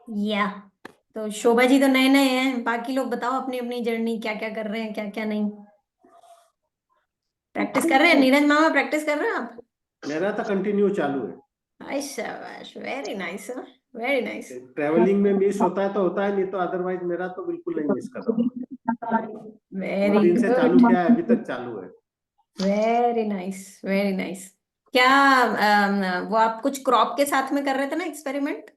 या तो शोभा जी तो नए नए हैं, बाकी लोग बताओ अपनी अपनी जर्नी, क्या क्या कर रहे हैं, क्या क्या नहीं। प्रैक्टिस कर रहे हैं नीरज मामा, प्रैक्टिस कर रहे हैं आप? मेरा तो कंटिन्यू चालू है। आई शाबाश, very nice, very nice. Travelling में मिस होता है तो होता है, नहीं तो अदरवाइज मेरा तो बिल्कुल नहीं मिस कर रहा हूँ। उस वेरी दिन से चालू गुड, किया है, अभी तक चालू है। Very nice, very nice. क्या वो आप कुछ क्रॉप के साथ में कर रहे थे ना एक्सपेरिमेंट?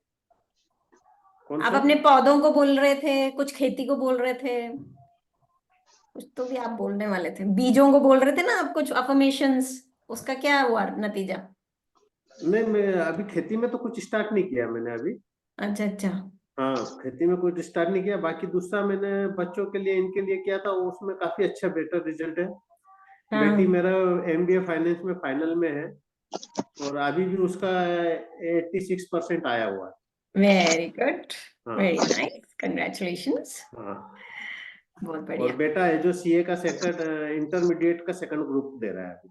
कौन आप से? अपने पौधों को बोल रहे थे, कुछ खेती को बोल रहे थे, कुछ तो भी आप बोलने वाले थे, बीजों को बोल रहे थे ना आप, कुछ अफर्मेशंस। उसका क्या हुआ नतीजा? नहीं, मैं अभी खेती में तो कुछ स्टार्ट नहीं किया मैंने अभी। अच्छा अच्छा। हाँ, खेती में कुछ स्टार्ट नहीं किया। बाकी दूसरा मैंने बच्चों के लिए, इनके लिए किया था, उसमें काफी अच्छा बेटर रिजल्ट है। बेटी हाँ, मेरा एमबीए फाइनेंस में फाइनल में है, और अभी भी उसका 86% आया हुआ है। वेरी गुड, वेरी हाँ। Nice, congratulations. हाँ। बहुत और बढ़िया। बेटा है जो सीए का सेकंड, इंटरमीडिएट का सेकंड ग्रुप दे रहा है अभी।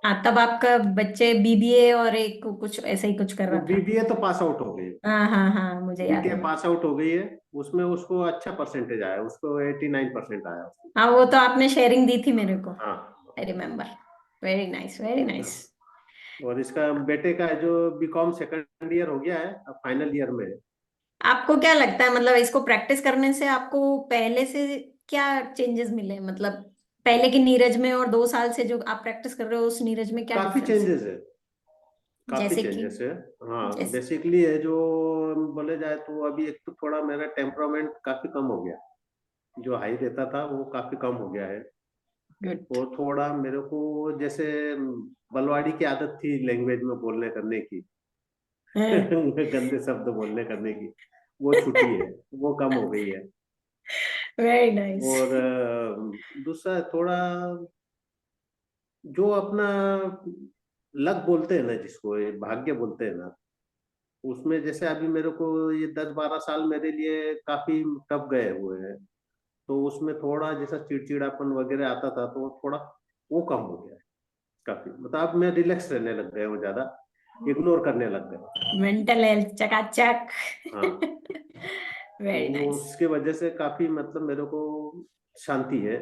हाँ, तब आपका बच्चे बीबीए और एक कुछ ऐसा ही कुछ कर वो रहा था। बीबीए तो पास आउट हो गई। हाँ हाँ हाँ, मुझे याद बीटीए है। पास आउट हो गई है। उसमें उसको अच्छा परसेंटेज आया, उसको 89% आया उसको। हाँ, वो तो आपने शेयरिंग दी थी मेरे को, हाँ। I remember. Very nice, very nice. और इसका बेटे का है जो बीकॉम सेकंड ईयर हो गया है, अब फाइनल ईयर में है। आपको क्या लगता है, मतलब इसको प्रैक्टिस करने से आपको पहले से क्या चेंजेस मिले, मतलब पहले की नीरज में और 2 साल से जो आप प्रैक्टिस कर रहे हो उस नीरज में क्या काफी डिफरेंस है? चेंजेस है। काफी जैसे कि? चेंजेस है। हाँ, जैसे? बेसिकली है जो बोले जाए तो अभी एक तो थोड़ा मेरा टेम्परामेंट काफी कम हो गया। जो हाई रहता था वो काफी कम हो गया है। गुड। और थोड़ा मेरे को जैसे बलवाड़ी की आदत थी लैंग्वेज में बोलने करने की, गंदे शब्द बोलने करने की, वो छुट्टी है, वो कम हो गई है। Very nice. और दूसरा थोड़ा जो अपना लक बोलते हैं ना, जिसको ये भाग्य बोलते हैं ना, उसमें जैसे अभी मेरे को ये 10-12 साल मेरे लिए काफी टफ गए हुए हैं। तो उसमें थोड़ा जैसा चिड़चिड़ापन वगैरह आता था, तो वो थोड़ा वो कम हो गया है काफी। मतलब अब मैं रिलैक्स रहने लग गया हूँ, ज्यादा इग्नोर करने लग गया। मेंटल हेल्थ चकाचक। हाँ। तो वेरी वो नाइस, उसके वजह से काफी मतलब मेरे को शांति है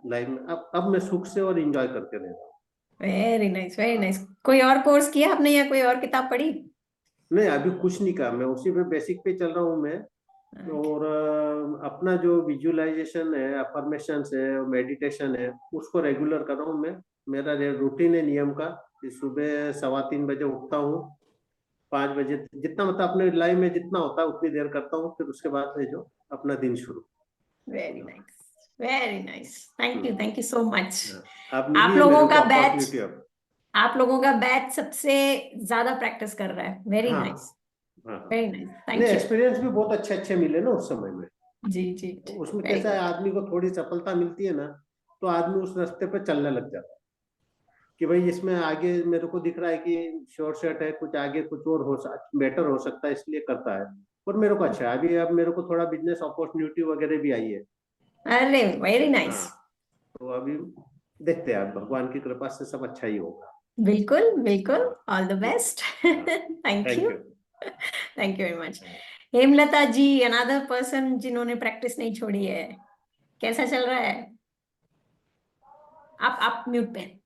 लाइफ में। अब मैं सुख से और एंजॉय करके रह रहा हूँ। Very nice, very nice. कोई और कोर्स किया आपने या कोई और किताब पढ़ी? नहीं, अभी कुछ नहीं कहा, मैं उसी पे बेसिक पे चल रहा हूँ मैं। Okay. और अपना जो विजुअलाइजेशन है, अफर्मेशन है, मेडिटेशन है, उसको रेगुलर कर रहा हूँ मैं। मेरा रूटीन है नियम का कि सुबह 3:15 बजे उठता हूँ, 5 बजे जितना मतलब अपने लाइफ में जितना होता है उतनी देर करता हूँ, फिर उसके बाद है जो अपना दिन शुरू। Very nice, very nice. Thank you hmm. So much. अब आप मिली है लोगों मेरे का को बैच अपॉर्चुनिटी अब। आप लोगों का बैच सबसे ज्यादा प्रैक्टिस कर रहा है। वेरी हाँ। नाइस, हाँ। हाँ। वेरी नाइस, नहीं, थैंक यू। एक्सपीरियंस भी बहुत अच्छे अच्छे मिले ना उस समय में। जी जी तो जी, उसमें वेरी कैसा है, गुड। आदमी को थोड़ी सफलता मिलती है ना, तो आदमी उस रास्ते पे चलने लग जाता है कि भाई इसमें आगे मेरे को दिख रहा है कि शॉर्टकट है, कुछ आगे कुछ और बेटर हो सकता है, इसलिए करता है। और मेरे को अच्छा है अभी, अब मेरे को थोड़ा बिजनेस अपॉर्चुनिटी वगैरह भी आई है। अरे, वेरी नाइस। हाँ। तो अभी देखते हैं, अब भगवान की कृपा से सब अच्छा ही होगा। बिल्कुल बिल्कुल। हाँ। All the hmm. बेस्ट। हाँ। Thank thank you, you. Thank you very much. Hemlata ji, another person जिन्होंने प्रैक्टिस नहीं छोड़ी है, कैसा चल रहा है? आप म्यूट पे हैं।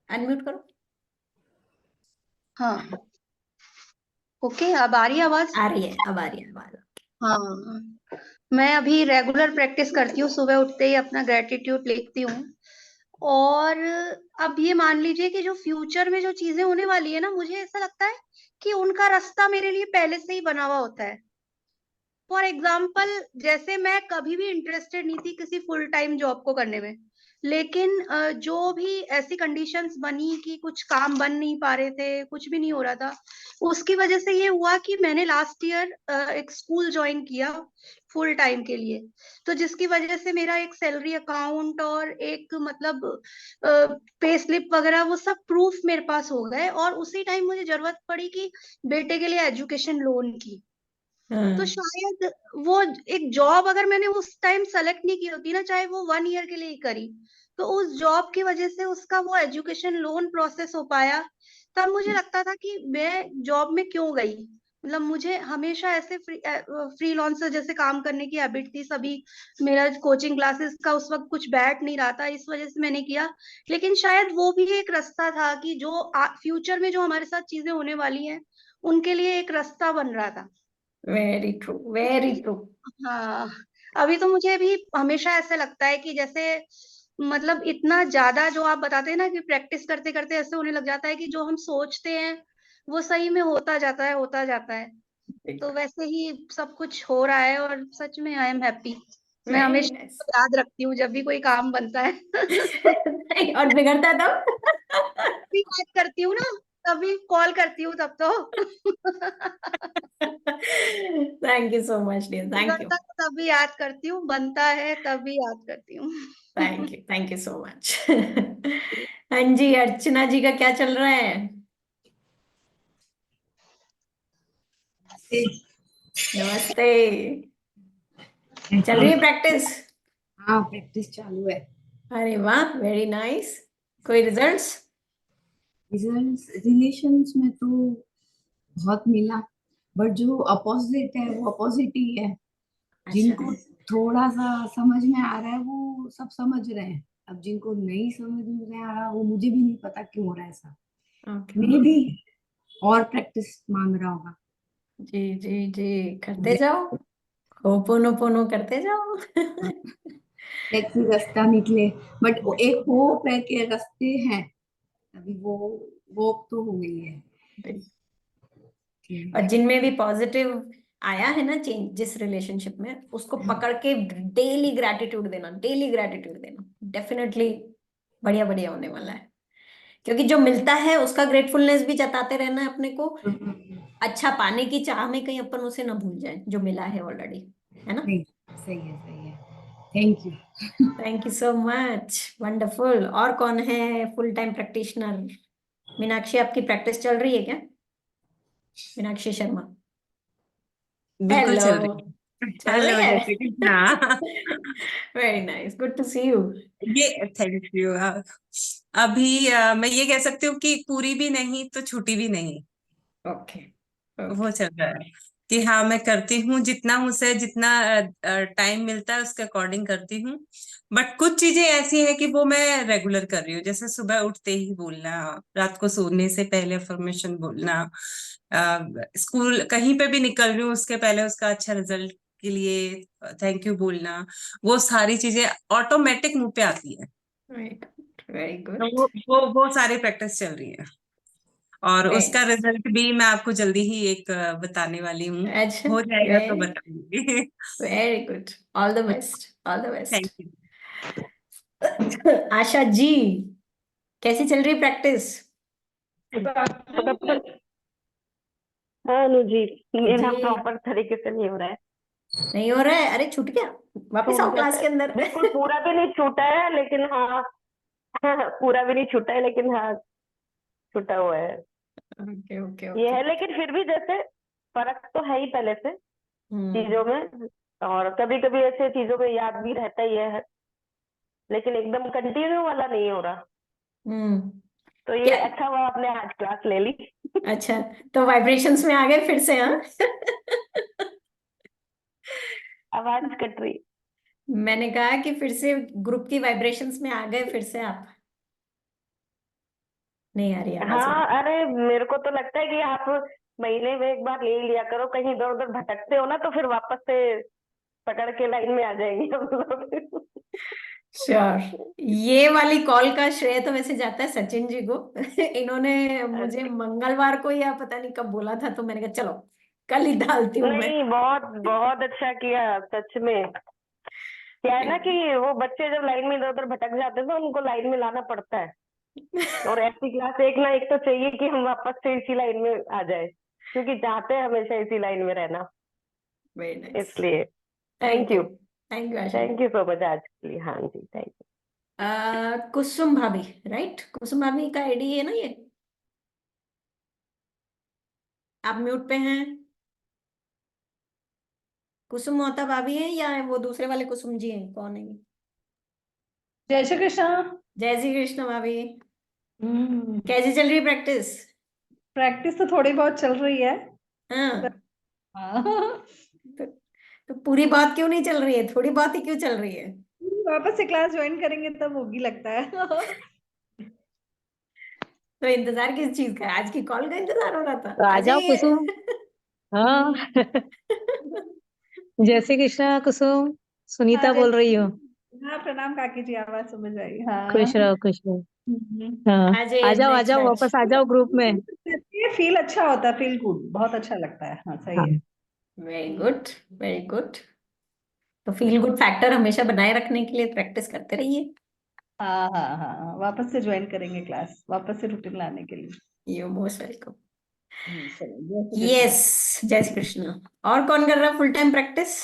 अनम्यूट करो। हाँ। ओके, अब आ रही है आवाज? आ रही है, अब आ रही है, अब आ रही है। हाँ। मैं अभी रेगुलर प्रैक्टिस करती हूँ, सुबह उठते ही अपना ग्रेटिट्यूड लिखती हूँ। और अब ये मान लीजिए कि जो फ्यूचर में जो चीजें होने वाली है ना, मुझे ऐसा लगता है कि उनका रास्ता मेरे लिए पहले से ही बना हुआ होता है। फॉर एग्जाम्पल, जैसे मैं कभी भी इंटरेस्टेड नहीं थी किसी फुल टाइम जॉब को करने में, लेकिन जो भी ऐसी कंडीशंस बनी कि कुछ काम बन नहीं पा रहे थे, कुछ भी नहीं हो रहा था, उसकी वजह से ये हुआ कि मैंने लास्ट ईयर एक स्कूल ज्वाइन किया फुल टाइम के लिए। तो जिसकी वजह से मेरा एक सैलरी अकाउंट और एक मतलब पे स्लिप वगैरह वो सब प्रूफ मेरे पास हो गए, और उसी टाइम मुझे जरूरत पड़ी कि बेटे के लिए एजुकेशन लोन की। तो हाँ, शायद वो एक जॉब अगर मैंने उस टाइम सेलेक्ट नहीं की होती ना, चाहे वो 1 ईयर के लिए ही करी, तो उस जॉब की वजह से उसका वो एजुकेशन लोन प्रोसेस हो पाया। तब मुझे लगता था कि मैं जॉब में क्यों गई, मतलब मुझे हमेशा ऐसे फ्रीलांसर जैसे काम करने की हैबिट थी सभी। मेरा कोचिंग क्लासेस का उस वक्त कुछ बैठ नहीं रहा था, इस वजह से मैंने किया। लेकिन शायद वो भी एक रास्ता था कि जो फ्यूचर में जो हमारे साथ चीजें होने वाली हैं उनके लिए एक रास्ता बन रहा था। Very true, very true. हाँ, अभी तो मुझे भी हमेशा ऐसे लगता है कि जैसे मतलब इतना ज्यादा जो आप बताते हैं ना कि प्रैक्टिस करते करते ऐसे होने लग जाता है कि जो हम सोचते हैं वो सही में होता जाता है, होता जाता है। तो वैसे ही सब कुछ हो रहा है और सच में आई एम हैप्पी। मैं वेरी हमेशा नाइस। याद रखती हूँ जब भी कोई काम बनता है। और बिगड़ता है तब? भी याद करती हूँ ना, तभी कॉल करती हूँ तब तो। Thank you so much dear, thank you. बिगड़ता है तभी याद करती हूँ, बनता है तभी याद करती हूँ। Thank you so much. हाँ जी, अर्चना जी का क्या चल रहा है? नमस्ते। चल रही है प्रैक्टिस? हाँ, प्रैक्टिस चालू है। अरे वाह, वेरी नाइस। कोई रिजल्ट्स? रिजल्ट्स रिलेशंस में तो बहुत मिला, बट जो अपोजिट है वो अपोजिट ही है। अच्छा। जिनको थोड़ा सा समझ में आ रहा है वो सब समझ रहे हैं, अब जिनको नहीं समझ में आ रहा वो मुझे भी नहीं पता क्यों हो रहा है ऐसा। ओके। मे भी और प्रैक्टिस मांग रहा होगा। जी जी जी, करते जाओ, होपोनोपोनो करते जाओ। टैक्सी रास्ता निकले, बट एक होप है कि रास्ते हैं। अभी वो होप तो हो गई है और कि जिनमें भी पॉजिटिव आया है ना चेंज जिस रिलेशनशिप में, उसको पकड़ के डेली ग्रैटिट्यूड देना, डेली ग्रैटिट्यूड देना, डेफिनेटली बढ़िया बढ़िया होने वाला है। क्योंकि जो मिलता है उसका ग्रेटफुलनेस भी जताते रहना है अपने को। अच्छा पाने की चाह में कहीं अपन उसे ना भूल जाए जो मिला है ऑलरेडी, है ना? नहीं, सही है सही है। Thank you. Thank you so much, wonderful. और कौन है फुल टाइम प्रैक्टिशनर? मीनाक्षी, आपकी प्रैक्टिस चल रही है क्या? मीनाक्षी शर्मा, बिल्कुल हेलो। चल रही है। चल हेलो रही है। जैसे कि हाँ। Very nice, good to see you. ये थैंक यू। अभी मैं ये कह सकती हूँ कि पूरी भी नहीं तो छुट्टी भी नहीं, ओके वो ओके। चल रहा है कि हाँ मैं करती हूँ जितना मुझसे जितना टाइम मिलता है उसके अकॉर्डिंग करती हूँ। बट कुछ चीजें ऐसी हैं कि वो मैं रेगुलर कर रही हूँ, जैसे सुबह उठते ही बोलना, रात को सोने से पहले अफर्मेशन बोलना, स्कूल कहीं पे भी निकल रही हूँ उसके पहले उसका अच्छा रिजल्ट के लिए थैंक यू बोलना। वो सारी चीजें ऑटोमेटिक मुंह पे आती है। वेरी तो गुड। वो सारी प्रैक्टिस चल रही है और उसका रिजल्ट भी मैं आपको जल्दी ही एक बताने वाली हूँ। अच्छा, हो जाएगा तो वेरी बताऊंगी। Very good. All the best, all the thank best. You. Asha ji, कैसी चल रही प्रैक्टिस? हाँ अनु जी, मेरा जी, प्रॉपर तरीके से नहीं हो रहा है। नहीं हो रहा है? अरे छूट गया, वापस छूट आओ जाता क्लास है, के अंदर। बिल्कुल पूरा भी नहीं छूटा है लेकिन हाँ। पूरा भी नहीं छूटा है लेकिन हाँ, छूटा हुआ है। ओके ओके ये ओके। है लेकिन फिर भी जैसे फर्क तो है ही पहले से चीजों हम्म में। और कभी कभी ऐसे चीजों में याद भी रहता ही है, लेकिन एकदम कंटिन्यू वाला नहीं हो रहा। हम्म। तो ये क्या? अच्छा हुआ आपने आज क्लास ले ली। अच्छा, तो वाइब्रेशंस में आ गए फिर से, हाँ? आवाज कट रही। मैंने कहा कि फिर से ग्रुप की वाइब्रेशंस में आ गए फिर से आप। नहीं आ रही आवाज अब? हाँ अरे मेरे को तो लगता है कि आप महीने में एक बार ले लिया करो, कहीं इधर उधर भटकते हो ना तो फिर वापस से पकड़ के लाइन में आ जाएंगे हम लोग। श्योर। ये वाली कॉल का श्रेय तो वैसे जाता है सचिन जी को। इन्होंने मुझे मंगलवार को या पता नहीं कब बोला था, तो मैंने कहा चलो कल ही डालती हूँ मैं। नहीं, बहुत बहुत अच्छा किया सच में। क्या है ना कि वो बच्चे जब लाइन में इधर उधर भटक जाते हैं तो उनको लाइन में लाना पड़ता है। और ऐसी क्लास एक ना एक तो चाहिए कि हम वापस से इसी लाइन में आ जाए, क्योंकि चाहते हैं हमेशा इसी लाइन में रहना। Very nice. इसलिए thank thank you, you. Thank you Asha ji. Thank you so much आज के लिए। हाँ जी, थैंक यू। कुसुम भाभी, राइट? कुसुम भाभी का आईडी है ना ये? आप म्यूट पे हैं। कुसुम मोहता भाभी है या वो दूसरे वाले कुसुम जी हैं? कौन है ये? जय श्री कृष्ण। जय श्री कृष्ण भाभी। हम्म, कैसी चल रही है प्रैक्टिस? प्रैक्टिस तो थोड़ी बहुत चल रही है। हाँ, हाँ। तो पूरी बात क्यों नहीं चल रही है, थोड़ी बात ही क्यों चल रही है? वापस से क्लास ज्वाइन करेंगे तब होगी लगता है। तो इंतजार किस चीज का है? आज की कॉल का इंतजार हो रहा था? तो आ आज जाओ ही कुसुम। हाँ। जय श्री कृष्णा कुसुम, हाँ, सुनीता जय बोल रही हूँ। हाँ, प्रणाम काकी जी, आवाज समझ आई। खुश हाँ। रहो खुश रहो। हम्म। हाँ, आ नेक्स्ट जाओ बैच। वापस आ जाओ ग्रुप में। ये फील अच्छा होता है, फील गुड, बहुत अच्छा लगता है। हाँ, सही हाँ है। Very good, very good. तो फील गुड फैक्टर हमेशा बनाए रखने के लिए प्रैक्टिस करते रहिए। हाँ हाँ हाँ, वापस से ज्वाइन करेंगे क्लास, वापस से रूटीन लाने के लिए। You most welcome. चलो, जय श्री कृष्ण। यस, जय श्री कृष्ण। और कौन कर रहा full time practice?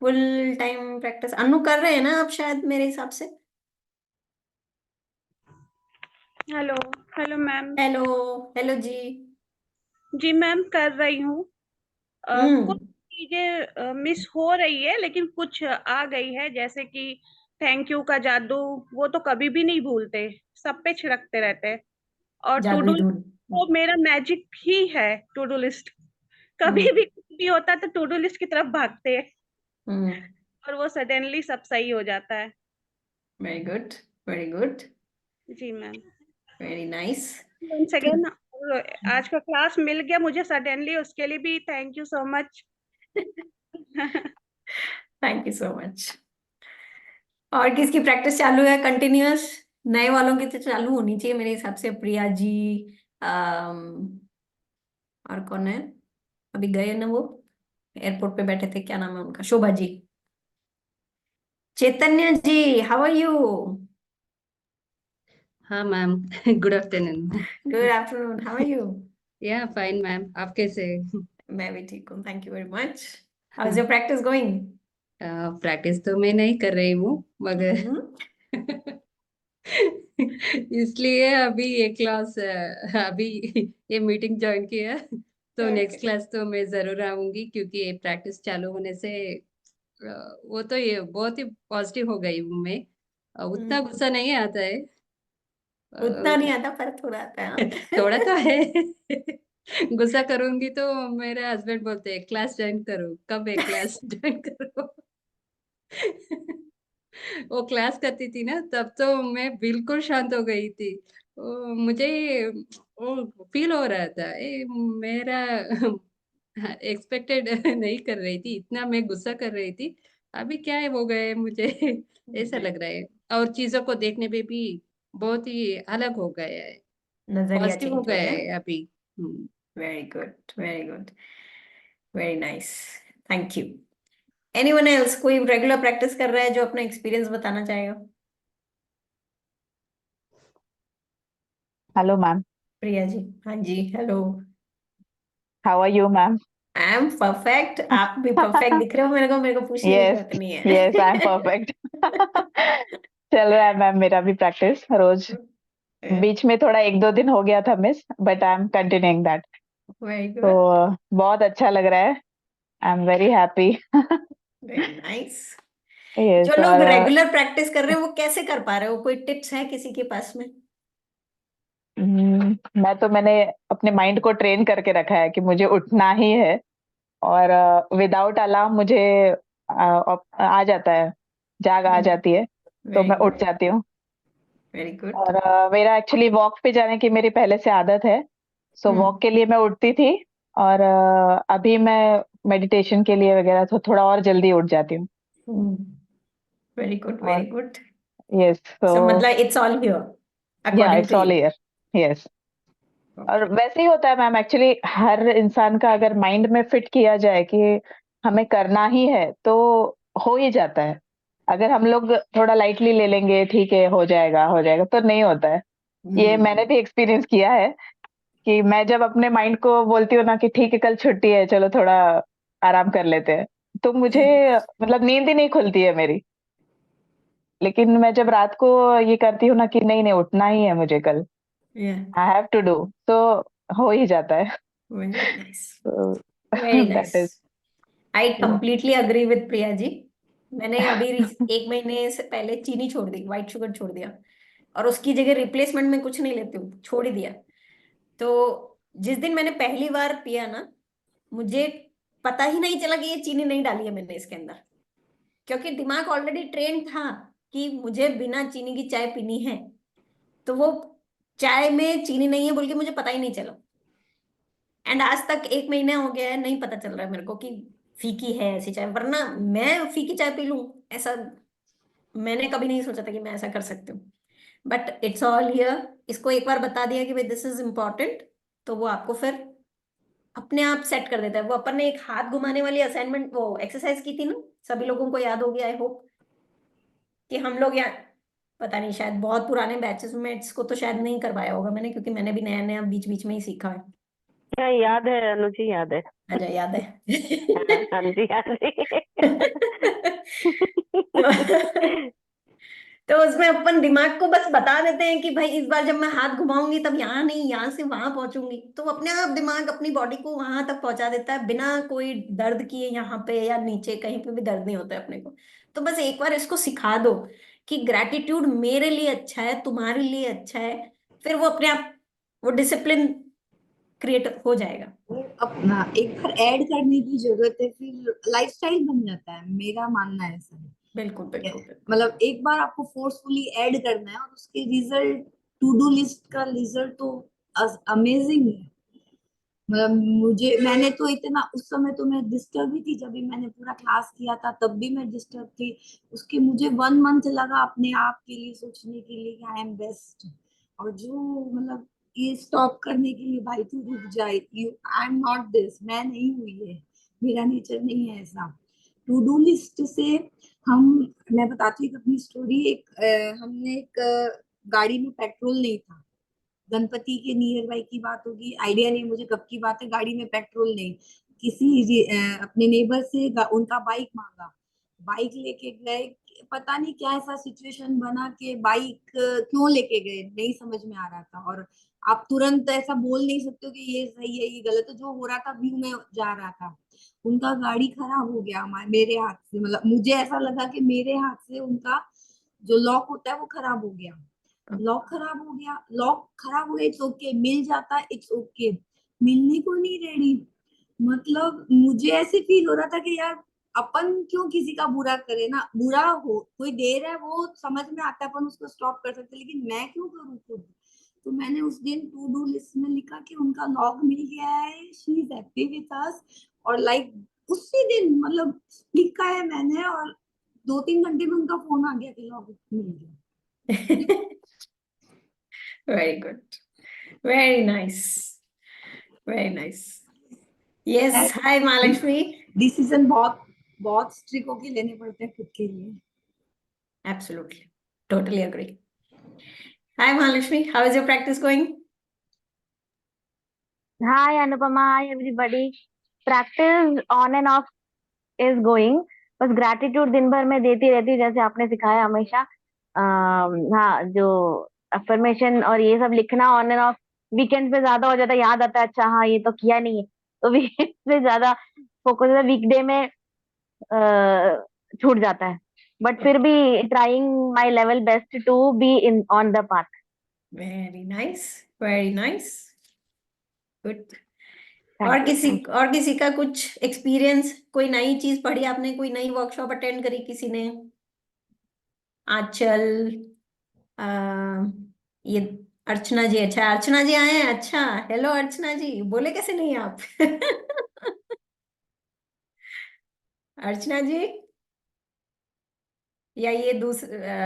Full time practice Anu कर रहे हैं ना आप, शायद मेरे हिसाब से। Hello. Hello ma'am. Hello. Hello ji. जी मैम, कर रही हूँ। कुछ हम्म। चीजें मिस हो रही है, लेकिन कुछ आ गई है, जैसे कि थैंक यू का जादू। वो तो कभी भी नहीं भूलते, सब पे छिड़कते रहते हैं। और टू जादुई डू धूल। वो मेरा मैजिक ही है, टू डू लिस्ट। कभी हम्म। भी कुछ भी होता है तो टू डू लिस्ट की तरफ भागते हैं, हम्म। और वो सडनली सब सही हो जाता है। वेरी गुड, वेरी गुड, जी ma'am. Very nice. Once again, आज का क्लास मिल गया मुझे सडनली, उसके लिए भी thank you so much. Thank you so much. और किसकी प्रैक्टिस चालू है कंटिन्यूअस? नए वालों की तो चालू होनी चाहिए मेरे हिसाब से। प्रिया जी, और कौन है? अभी गए ना वो, एयरपोर्ट पे बैठे थे, क्या नाम है उनका? Shobha ji. Chaitanya ji, how are you? हाँ ma'am. Good afternoon. Good afternoon, how are you? Yeah fine ma'am, आप कैसे? मैं भी ठीक हूँ, thank you very much. How is your practice going? Practice तो मैं नहीं कर रही हूँ, मगर इसलिए अभी ये क्लास अभी ये मीटिंग ज्वाइन किया, तो नेक्स्ट ओके। क्लास तो मैं जरूर आऊंगी, क्योंकि ये प्रैक्टिस चालू होने से वो तो ये बहुत ही पॉजिटिव हो गई हूँ मैं। उतना गुस्सा नहीं आता है। उतना नहीं अ, आता पर थोड़ा आता है, हाँ? थोड़ा तो है। गुस्सा करूंगी तो मेरे हस्बैंड बोलते हैं क्लास ज्वाइन करो, कब है क्लास ज्वाइन करो। वो क्लास करती थी ना, तब तो मैं बिल्कुल शांत हो गई थी। मुझे वो फील हो रहा था, मेरा एक्सपेक्टेड नहीं कर रही थी, इतना मैं गुस्सा कर रही थी। अभी क्या है हो गए मुझे। ऐसा लग रहा है। और चीजों को देखने पे भी बहुत ही अलग हो गया है, नजरिया पॉजिटिव हो चेंज हो गया गया। है अभी। Hmm. Very good, very good, very nice, thank you. Anyone else, कोई रेगुलर प्रैक्टिस कर रहा है जो अपना एक्सपीरियंस बताना चाहेगा? Hello ma'am. प्रिया जी, हाँ जी, hello. How are you ma'am? I am perfect, आप भी परफेक्ट दिख रहे हो मेरे को पूछने की यस, जरूरत नहीं यस आई एम है। परफेक्ट। चल रहा है मैम, मेरा भी प्रैक्टिस रोज। बीच में थोड़ा एक दो दिन हो गया था miss, but I am continuing that. Very तो गुड, बहुत अच्छा लग रहा है। I am very happy. Very nice. जो यस। लोग और रेगुलर प्रैक्टिस कर रहे हो वो कैसे कर पा रहे हो? कोई टिप्स है किसी के पास में? मैंने अपने माइंड को ट्रेन करके रखा है कि मुझे उठना ही है, और विदाउट अलार्म मुझे आ जाता है, जाग आ जाती है, तो वेरी मैं उठ गुड, जाती हूँ। Very good. और मेरा एक्चुअली वॉक पे जाने की मेरी पहले से आदत है, सो वॉक के लिए मैं उठती थी। और अभी मैं मेडिटेशन के लिए वगैरह तो थोड़ा और जल्दी उठ जाती हूँ। वेरी गुड, वेरी और गुड। यस, सो तो मतलब it's all here yeah according it's to all you. Here. Yes. और ओके। वैसे ही होता है मैम, एक्चुअली हर इंसान का अगर माइंड में फिट किया जाए कि हमें करना ही है, तो हो ही जाता है। अगर हम लोग थोड़ा लाइटली ले लेंगे, ठीक है हो जाएगा, तो नहीं होता है। ये मैंने भी एक्सपीरियंस किया है कि मैं जब अपने माइंड को बोलती हूँ ना कि ठीक है कल छुट्टी है, चलो थोड़ा आराम कर लेते हैं, तो मुझे मतलब नींद ही नहीं खुलती है मेरी। लेकिन मैं जब रात को ये करती हूँ ना कि नहीं नहीं उठना ही है मुझे कल, Yeah, I have to do, तो हो ही जाता है। very nice, तो very that nice. Is. I completely agree with Priya ji. मैंने अभी 1 महीने से पहले चीनी छोड़ दी, व्हाइट शुगर छोड़ दिया, और उसकी जगह रिप्लेसमेंट में कुछ नहीं लेती हूँ, छोड़ ही दिया। तो जिस दिन मैंने पहली बार पिया ना, मुझे पता ही नहीं चला कि ये चीनी नहीं डाली है मैंने इसके अंदर, क्योंकि दिमाग ऑलरेडी ट्रेन था कि मुझे बिना चीनी की चाय पीनी है। तो वो चाय में चीनी नहीं है बोल के मुझे पता ही नहीं चला। एंड आज तक 1 महीना हो गया है, नहीं पता चल रहा है मेरे को कि फीकी है ऐसी चाय, वरना मैं फीकी चाय पी लूं ऐसा मैंने कभी नहीं सोचा था कि मैं ऐसा कर सकती हूँ। बट इट्स ऑल हियर, इसको एक बार बता दिया कि भाई दिस इज इम्पोर्टेंट, तो वो आपको फिर अपने आप सेट कर देता है। वो अपन ने एक हाथ घुमाने वाली असाइनमेंट, वो एक्सरसाइज की थी ना, सभी लोगों को याद होगी आई होप, कि हम लोग यहाँ, पता नहीं शायद बहुत पुराने बैचेस में इसको तो शायद नहीं करवाया होगा मैंने, क्योंकि मैंने भी नया नया बीच बीच में ही सीखा है। हाँ याद है अनुजी, याद है। अच्छा याद है। हाँ जी, हाँ जी। तो उसमें अपन दिमाग को बस बता देते हैं कि भाई इस बार जब मैं हाथ घुमाऊंगी तब यहाँ नहीं, यहाँ से वहां पहुंचूंगी, तो अपने आप दिमाग अपनी बॉडी को वहां तक पहुंचा देता है बिना कोई दर्द किए, यहाँ पे या नीचे कहीं पे भी दर्द नहीं होता है अपने को। तो बस एक बार इसको सिखा दो कि ग्रैटिट्यूड मेरे लिए अच्छा है, तुम्हारे लिए अच्छा है, फिर वो अपने आप वो डिसिप्लिन क्रिएट हो जाएगा। अपना एक बार ऐड करने की जरूरत है, फिर लाइफस्टाइल बन जाता है, मेरा मानना है ऐसा है। बिल्कुल बिल्कुल बिल्कुल। मतलब एक बार आपको फोर्सफुली ऐड करना है, और उसके रिजल्ट, टू डू लिस्ट का रिजल्ट तो अमेजिंग है। मतलब मैंने तो इतना, उस समय तो मैं डिस्टर्ब ही थी, जब भी मैंने पूरा क्लास किया था तब भी मैं डिस्टर्ब थी। उसके मुझे 1 मंथ लगा अपने आप के लिए सोचने के लिए कि आई एम बेस्ट, और जो मतलब ये स्टॉप करने के लिए, भाई तू रुक जाए, you I am not this, मैं नहीं हुई है, मेरा नेचर नहीं है ऐसा। टू डू लिस्ट से मैं बताती हूँ अपनी स्टोरी। हमने एक गाड़ी में पेट्रोल नहीं था, गणपति के नियर बाई की बात होगी, आइडिया नहीं मुझे कब की बात है। गाड़ी में पेट्रोल नहीं, अपने नेबर से उनका बाइक मांगा, बाइक लेके गए, पता नहीं क्या ऐसा सिचुएशन बना कि बाइक क्यों लेके गए नहीं समझ में आ रहा था। और आप तुरंत ऐसा बोल नहीं सकते हो कि ये सही है ये गलत है, जो हो रहा था व्यू में जा रहा था। उनका गाड़ी खराब हो गया मेरे हाथ से, मतलब मुझे ऐसा लगा कि मेरे हाथ से उनका जो लॉक होता है वो खराब हो गया। लॉक खराब हो गया, इट्स ओके, मिल जाता है, इट्स ओके, मिलने को नहीं रेडी। मतलब मुझे ऐसे फील हो रहा था कि यार अपन क्यों किसी का बुरा करे, ना बुरा हो, कोई दे रहा है वो समझ में आता है, अपन उसको स्टॉप कर सकते, लेकिन मैं क्यों करूँ खुद। तो मैंने उस दिन टू डू लिस्ट में लिखा कि उनका लॉक मिल गया है, she is happy with us, और लाइक उसी दिन मतलब लिखा है मैंने, और 2-3 घंटे में उनका फोन आ गया कि लॉक मिल गया। Very good. Very nice. Very nice. Yes. Hi, Mahalakshmi. Decision बहुत स्ट्रिक्ट होके लेने पड़ते हैं खुद के लिए। Absolutely. Totally agree. Hi, Mahalakshmi. How is your practice going? Hi Anupama, hi everybody. Practice on and off is going. बस gratitude दिन भर में देती रहती हूँ जैसे आपने सिखाया हमेशा। हाँ, जो अफर्मेशन और ये सब लिखना ऑन एंड ऑफ वीकेंड पे ज्यादा हो जाता है, याद आता है अच्छा हाँ ये तो किया नहीं है, तो वीकेंड पे ज्यादा फोकस होता है, वीकडे में छूट जाता है। बट फिर भी trying my level best to be in on the path. Very nice. Very nice. Good. Thank you. और किसी का कुछ एक्सपीरियंस, कोई नई चीज पढ़ी आपने, कोई नई वर्कशॉप अटेंड करी किसी ने? आंचल, आ, ये अर्चना जी, अच्छा अर्चना जी आए हैं, अच्छा हेलो अर्चना जी, बोले कैसे नहीं आप? अर्चना जी, या ये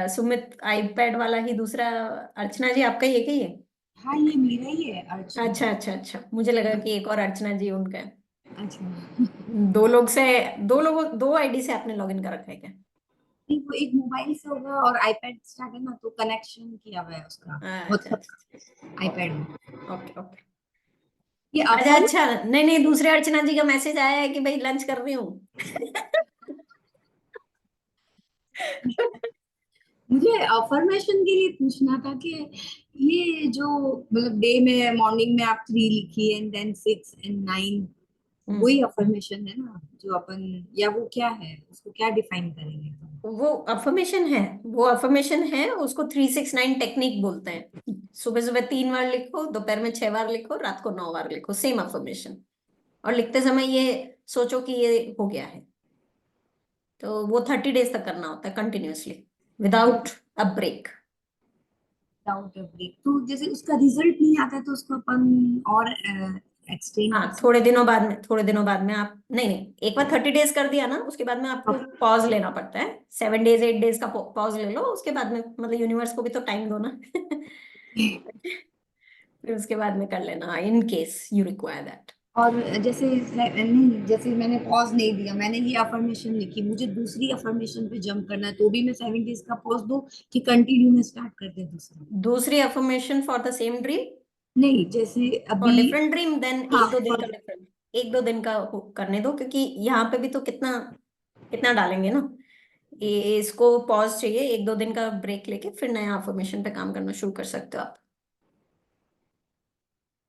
सुमित आईपैड वाला ही दूसरा अर्चना जी आपका ही है क्या ये? हाँ ये मेरा ही है अर्चना। अच्छा अच्छा अच्छा, मुझे लगा कि एक और अर्चना जी उनका है। अच्छा। दो आईडी से आपने लॉगिन कर रखा है क्या? नहीं, वो एक मोबाइल से होगा और आईपैड स्टार्ट है ना, तो कनेक्शन किया हुआ है उसका अच्छा आईपैड में। Okay okay. ये अच्छा अच्छा, नहीं नहीं, दूसरे अर्चना जी का मैसेज आया है कि भाई लंच कर रही हूँ। मुझे अफर्मेशन के लिए पूछना था कि ये जो मतलब डे में मॉर्निंग में आप 3 लिखिए एंड देन 6 and 9, वही अफर्मेशन है ना जो अपन, या वो क्या है, उसको क्या डिफाइन करेंगे अपन? वो अफर्मेशन है, उसको 369 टेक्निक बोलते हैं। सुबह सुबह 3 बार लिखो, दोपहर में 6 बार लिखो, रात को 9 बार लिखो, सेम अफर्मेशन। और लिखते समय ये सोचो कि ये हो गया है। तो वो 30 डेज तक करना होता है continuously, without a break. Without a break. तो जैसे उसका रिजल्ट नहीं आता है तो उसको अपन और एक्सटेंड हाँ, थोड़े दिनों बाद में आप नहीं, एक बार 30 डेज कर दिया ना, उसके बाद में आपको पॉज लेना पड़ता है। 7 डेज 8 डेज का पॉज ले लो, उसके बाद में मतलब यूनिवर्स को भी तो टाइम दो ना। फिर उसके बाद में कर लेना, in case you require that. और जैसे नहीं, जैसे मैंने पॉज नहीं दिया, मैंने ये अफर्मेशन लिखी, मुझे दूसरी अफर्मेशन पे जंप करना है, तो भी मैं 7 डेज का पॉज दूं कि कंटिन्यू में स्टार्ट कर दे दूसरी affirmation for the same dream? नहीं, जैसे फॉर अभी डिफरेंट ड्रीम देन हाँ, एक दो दिन का करने दो, क्योंकि यहाँ पे भी तो कितना डालेंगे ना। इसको पॉज चाहिए, 1-2 दिन का ब्रेक लेके फिर नया अफर्मेशन पे काम करना शुरू कर सकते हो आप।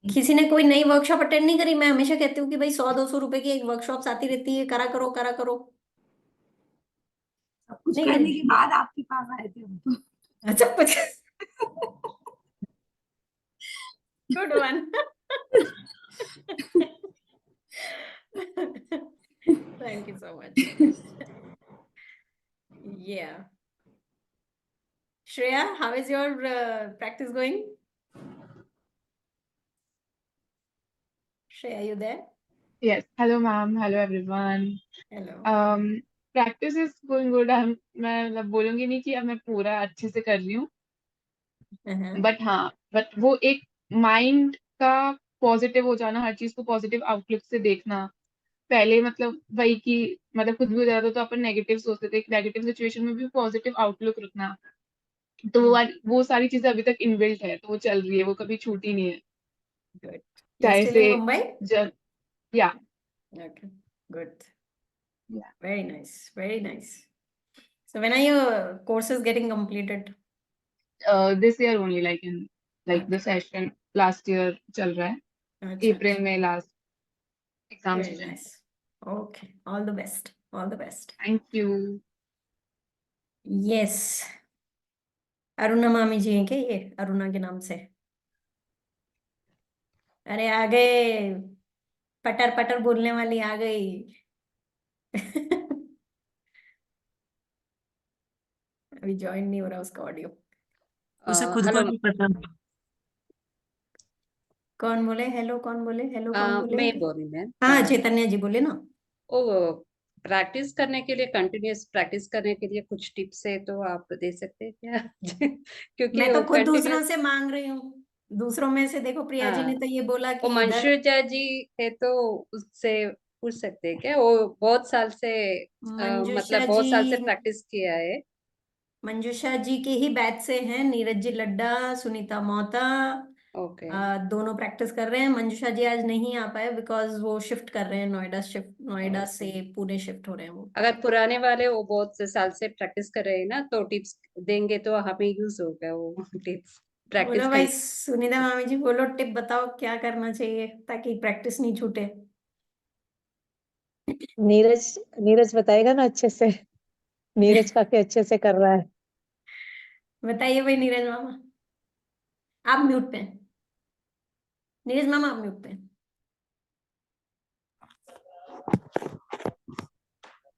किसी ने कोई नई वर्कशॉप अटेंड नहीं करी? मैं हमेशा कहती हूँ कि भाई 100-200 रुपए की एक वर्कशॉप आती रहती है, करा करो। सब कुछ नहीं करने करी? के बाद आपके पास आए थे हम तो। अच्छा, कुछ good one. Thank you so much. Yeah. Shreya, how is your practice going? Shreya, you there? Yes. Hello, ma'am. Hello, everyone. Hello. Practice is going good. मैं मतलब बोलूंगी नहीं कि अब मैं पूरा अच्छे से कर रही हूँ, बट वो एक माइंड का पॉजिटिव हो जाना, हर चीज को पॉजिटिव आउटलुक से देखना। पहले मतलब वही कि मतलब कुछ भी हो जाता तो अपन नेगेटिव सोचते थे, नेगेटिव सिचुएशन में भी पॉजिटिव आउटलुक रखना। तो वो सारी चीजें अभी तक इनबिल्ट है, तो वो चल रही है, वो कभी छूटी नहीं है। Good. You're चाहे still से in Mumbai? या Okay. Good. Yeah. Very nice. Very nice. So when are your courses getting completed? This year only, like the session last year चल रहा है, अच्छा, अप्रैल में last exam Very session. nice. Okay. All the best. All the best. Thank you. Yes. Aruna मामी जी हैं क्या ये, अरुणा के नाम से? अरे आ गए, पटर पटर बोलने वाली आ गई। अभी ज्वाइन नहीं हो रहा उसका ऑडियो। उसे खुद को हेलो नहीं पता। कौन बोले हेलो? कौन बोले हेलो? कौन बोले? मैं बोल रही मैम। हाँ, चैतन्या जी बोले ना। ओ प्रैक्टिस करने के लिए, कंटिन्यूअस प्रैक्टिस करने के लिए कुछ टिप्स है तो आप दे सकते हैं क्या? क्योंकि मैं तो वो खुद दूसरों कंटिन्यूअस। से मांग रही हूँ। दूसरों में से देखो, प्रिया जी ने तो ये बोला वो कि इधर मंशुजा जी है तो उससे पूछ सकते हैं क्या? वो बहुत साल से मंजुषा मतलब बहुत साल से जी, प्रैक्टिस किया है। मंजुषा जी के ही बैच से हैं, नीरज जी लड्डा, सुनीता मोहता, ओके। दोनों प्रैक्टिस कर रहे हैं। मंजुषा जी आज नहीं आ पाए बिकॉज वो शिफ्ट कर रहे हैं, नोएडा से पुणे शिफ्ट हो रहे हैं वो। अगर पुराने वाले वो बहुत से साल से प्रैक्टिस कर रहे हैं ना, तो टिप्स देंगे तो हमें यूज होगा वो टिप्स प्रैक्टिस बोलो भाई, करने। सुनीता मामी जी बोलो, टिप बताओ क्या करना चाहिए ताकि प्रैक्टिस नहीं छूटे। नीरज बताएगा ना अच्छे से। नीरज काफी अच्छे से कर रहा है। बताइए भाई नीरज मामा, आप म्यूट पे हैं। नीरज मामा आप म्यूट पे हैं।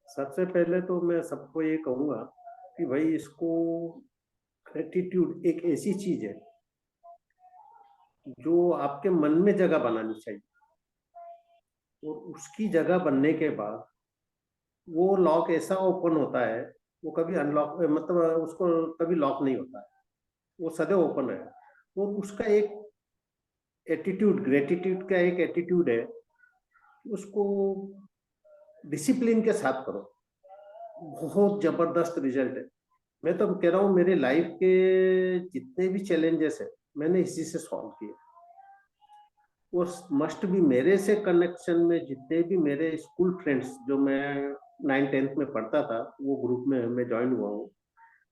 सबसे पहले तो मैं सबको ये कहूंगा कि भाई इसको, ग्रेटिट्यूड एक ऐसी चीज है जो आपके मन में जगह बनानी चाहिए, और उसकी जगह बनने के बाद वो लॉक ऐसा ओपन होता है, वो कभी अनलॉक मतलब उसको कभी लॉक नहीं होता है, वो सदैव ओपन है। और उसका एक एटीट्यूड, ग्रेटिट्यूड का एक एटीट्यूड है, उसको डिसिप्लिन के साथ करो, बहुत जबरदस्त रिजल्ट है। मैं तो कह रहा हूँ मेरे लाइफ के जितने भी चैलेंजेस है मैंने इसी से सॉल्व किए। और मस्ट भी मेरे से कनेक्शन में जितने भी मेरे स्कूल फ्रेंड्स जो मैं 9th-10th में पढ़ता था, वो ग्रुप में मैं ज्वाइन हुआ हूँ।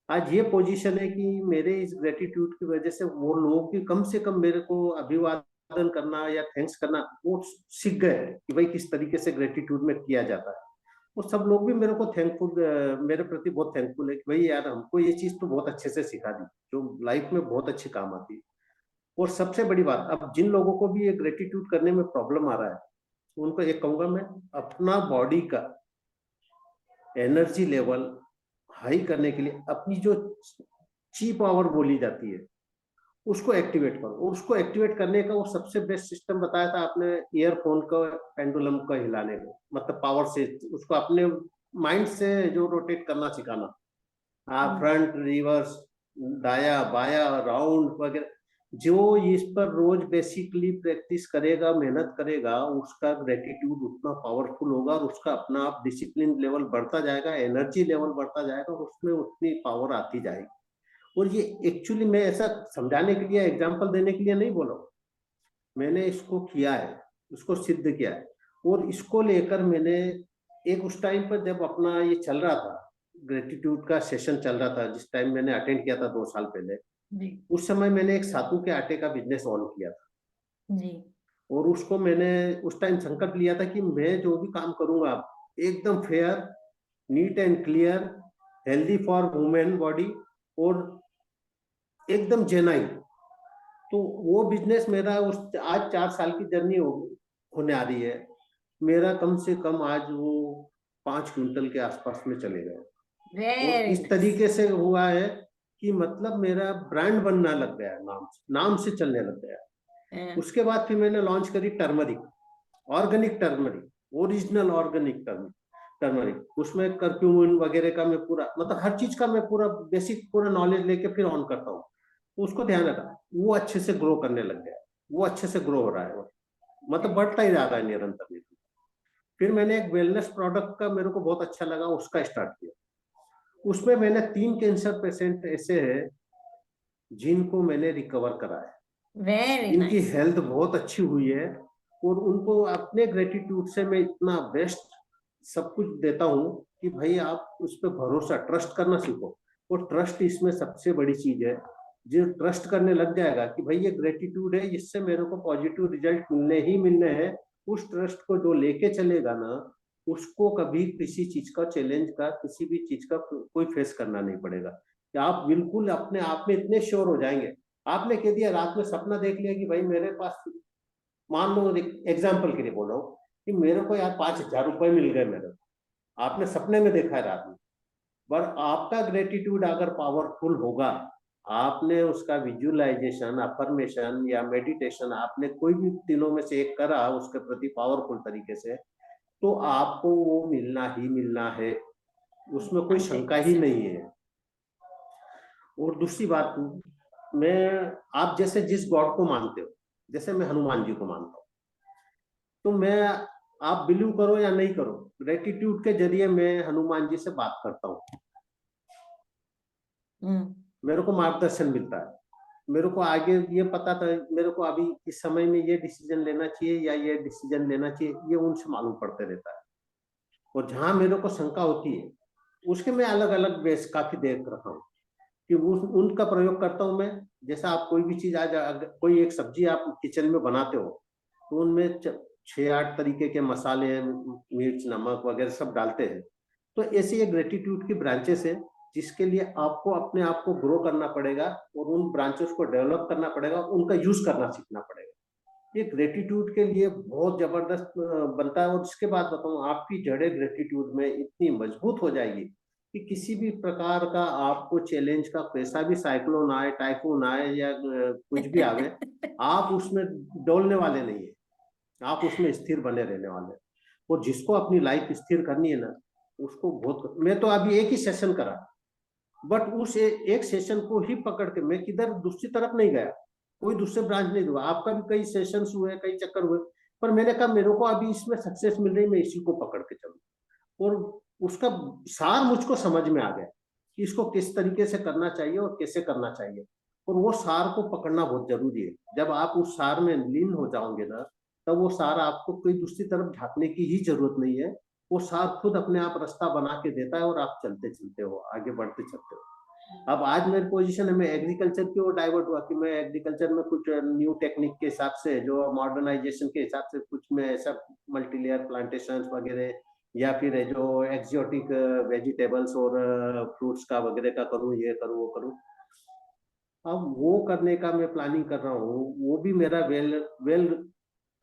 आज ये पोजीशन है कि मेरे इस ग्रेटिट्यूड की वजह से वो लोग भी कम से कम मेरे को अभिवादन अभिवादन करना या थैंक्स करना वो सीख गए कि भाई किस तरीके से ग्रेटिट्यूड में किया जाता है। वो सब लोग भी मेरे को थैंकफुल, मेरे प्रति बहुत थैंकफुल है कि भाई यार हमको ये चीज तो बहुत अच्छे से सिखा दी जो लाइफ में बहुत अच्छी काम आती है। और सबसे बड़ी बात, अब जिन लोगों को भी ये ग्रेटिट्यूड करने में प्रॉब्लम आ रहा है उनको एक कहूंगा मैं, अपना बॉडी का एनर्जी लेवल हाई करने के लिए अपनी जो ची पावर बोली जाती है उसको एक्टिवेट करो। और उसको एक्टिवेट करने का वो सबसे बेस्ट सिस्टम बताया था आपने, ईयरफोन का पेंडुलम का हिलाने को, मतलब पावर से उसको अपने माइंड से जो रोटेट करना सिखाना, फ्रंट रिवर्स दाया बाया राउंड वगैरह, जो इस पर रोज बेसिकली प्रैक्टिस करेगा, मेहनत करेगा, उसका ग्रेटिट्यूड उतना पावरफुल होगा और उसका अपना आप डिसिप्लिन लेवल बढ़ता जाएगा, एनर्जी लेवल बढ़ता जाएगा और उसमें उतनी पावर आती जाएगी। और ये एक्चुअली मैं ऐसा समझाने के लिए, एग्जांपल देने के लिए नहीं बोला, मैंने इसको किया है, इसको सिद्ध किया है। और इसको लेकर मैंने एक उस टाइम पर जब अपना ये चल रहा था, ग्रेटिट्यूड का सेशन चल रहा था, जिस टाइम मैंने अटेंड किया था 2 साल पहले, उस समय मैंने एक सातू के आटे का बिजनेस ऑन किया था जी। और उसको मैंने उस टाइम संकल्प लिया था कि मैं जो भी काम करूंगा एकदम fair, neat and clear, healthy for women body और एकदम जेन्युइन। तो वो बिजनेस मेरा उस आज 4 साल की जर्नी होने आ रही है, मेरा कम से कम आज वो 5 क्विंटल के आसपास में चले गए। और इस तरीके से हुआ है कि मतलब मेरा ब्रांड बनना लग गया, नाम से चलने लग गया। उसके बाद फिर मैंने लॉन्च करी turmeric, organic turmeric, original organic turmeric. उसमें कर्क्यूमिन वगैरह का मैं पूरा, मतलब हर चीज का मैं पूरा बेसिक पूरा नॉलेज लेके फिर ऑन करता हूँ। उसको ध्यान रखा, वो अच्छे से ग्रो करने लग गया, वो अच्छे से ग्रो हो रहा है, मतलब बढ़ता ही जा रहा है निरंतर। फिर मैंने एक वेलनेस प्रोडक्ट का मेरे को बहुत अच्छा लगा, उसका स्टार्ट किया। उसमें मैंने 3 कैंसर पेशेंट ऐसे हैं जिनको मैंने रिकवर करा है, इनकी हेल्थ बहुत अच्छी हुई है और उनको अपने ग्रेटिट्यूड से मैं इतना बेस्ट सब कुछ देता हूँ कि भाई आप उस पर भरोसा, ट्रस्ट करना सीखो। और ट्रस्ट इसमें सबसे बड़ी चीज है। जो ट्रस्ट करने लग जाएगा कि भाई ये ग्रेटिट्यूड है, इससे मेरे को पॉजिटिव रिजल्ट मिलने ही मिलने हैं, उस ट्रस्ट को जो लेके चलेगा ना, उसको कभी किसी चीज का चैलेंज का, किसी भी चीज का कोई फेस करना नहीं पड़ेगा। कि आप बिल्कुल अपने आप में इतने श्योर हो जाएंगे। आपने कह दिया, रात में सपना देख लिया कि भाई मेरे पास, मान लो एग्जाम्पल के लिए बोल रहा हूँ कि मेरे को यार 5,000 रुपए मिल गए मेरे, आपने सपने में देखा है रात में, पर आपका ग्रेटिट्यूड अगर पावरफुल होगा, आपने उसका विजुअलाइजेशन, अफर्मेशन या मेडिटेशन, आपने कोई भी तीनों में से एक करा उसके प्रति पावरफुल तरीके से, तो आपको वो मिलना ही मिलना है, उसमें कोई शंका ही नहीं है। और दूसरी बात, आप जैसे जिस गॉड को मानते हो, जैसे मैं हनुमान जी को मानता हूँ, तो मैं, आप बिलीव करो या नहीं करो, ग्रेटिट्यूड के जरिए मैं हनुमान जी से बात करता हूँ, मेरे को मार्गदर्शन मिलता है, मेरे को आगे ये पता था, मेरे को अभी इस समय में ये डिसीजन लेना चाहिए या ये डिसीजन लेना चाहिए, ये उनसे मालूम पड़ते रहता है। और जहां मेरे को शंका होती है, उसके मैं अलग अलग बेस काफी देख रहा हूँ कि उनका प्रयोग करता हूँ मैं। जैसा आप कोई भी चीज, आज कोई एक सब्जी आप किचन में बनाते हो तो उनमें 6-8 तरीके के मसाले, मिर्च, नमक वगैरह सब डालते हैं। तो ऐसे ये ग्रेटिट्यूड की ब्रांचेस है जिसके लिए आपको अपने आप को ग्रो करना पड़ेगा और उन ब्रांचेस को डेवलप करना पड़ेगा, उनका यूज करना सीखना पड़ेगा। ये ग्रेटिट्यूड के लिए बहुत जबरदस्त बनता है। और इसके बाद बताऊं, आपकी जड़ें ग्रेटिट्यूड में इतनी मजबूत हो जाएगी कि किसी भी प्रकार का आपको चैलेंज का कैसा भी साइक्लोन आए, टाइफून आए या कुछ भी आवे, आप उसमें डोलने वाले नहीं है, आप उसमें स्थिर बने रहने वाले। और जिसको अपनी लाइफ स्थिर करनी है ना, उसको बहुत, मैं तो अभी एक ही सेशन करा, बट उस एक सेशन को ही पकड़ के मैं किधर दूसरी तरफ नहीं गया, कोई दूसरे ब्रांच नहीं हुआ। आपका भी कई सेशंस हुए, कई चक्कर हुए, पर मैंने कहा मेरे को अभी इसमें सक्सेस मिल रही, मैं इसी को पकड़ के चलूं। और उसका सार मुझको समझ में आ गया कि इसको किस तरीके से करना चाहिए और कैसे करना चाहिए। और वो सार को पकड़ना बहुत जरूरी है। जब आप उस सार में लीन हो जाओगे ना, तब वो सार आपको कोई दूसरी तरफ झांकने की ही जरूरत नहीं है, वो सार खुद अपने आप रास्ता बना के देता है और आप चलते चलते हो, आगे बढ़ते चलते हो। अब आज मेरी पोजीशन है, मैं एग्रीकल्चर की ओर डाइवर्ट हुआ कि मैं एग्रीकल्चर में कुछ न्यू टेक्निक के हिसाब से, जो मॉडर्नाइजेशन के हिसाब से कुछ मैं ऐसा मल्टीलेयर प्लांटेशन वगैरह, या फिर जो एक्सोटिक वेजिटेबल्स और फ्रूट्स का वगैरह का करूँ, ये करूँ वो करूँ। अब वो करने का मैं प्लानिंग कर रहा हूँ, वो भी मेरा वेल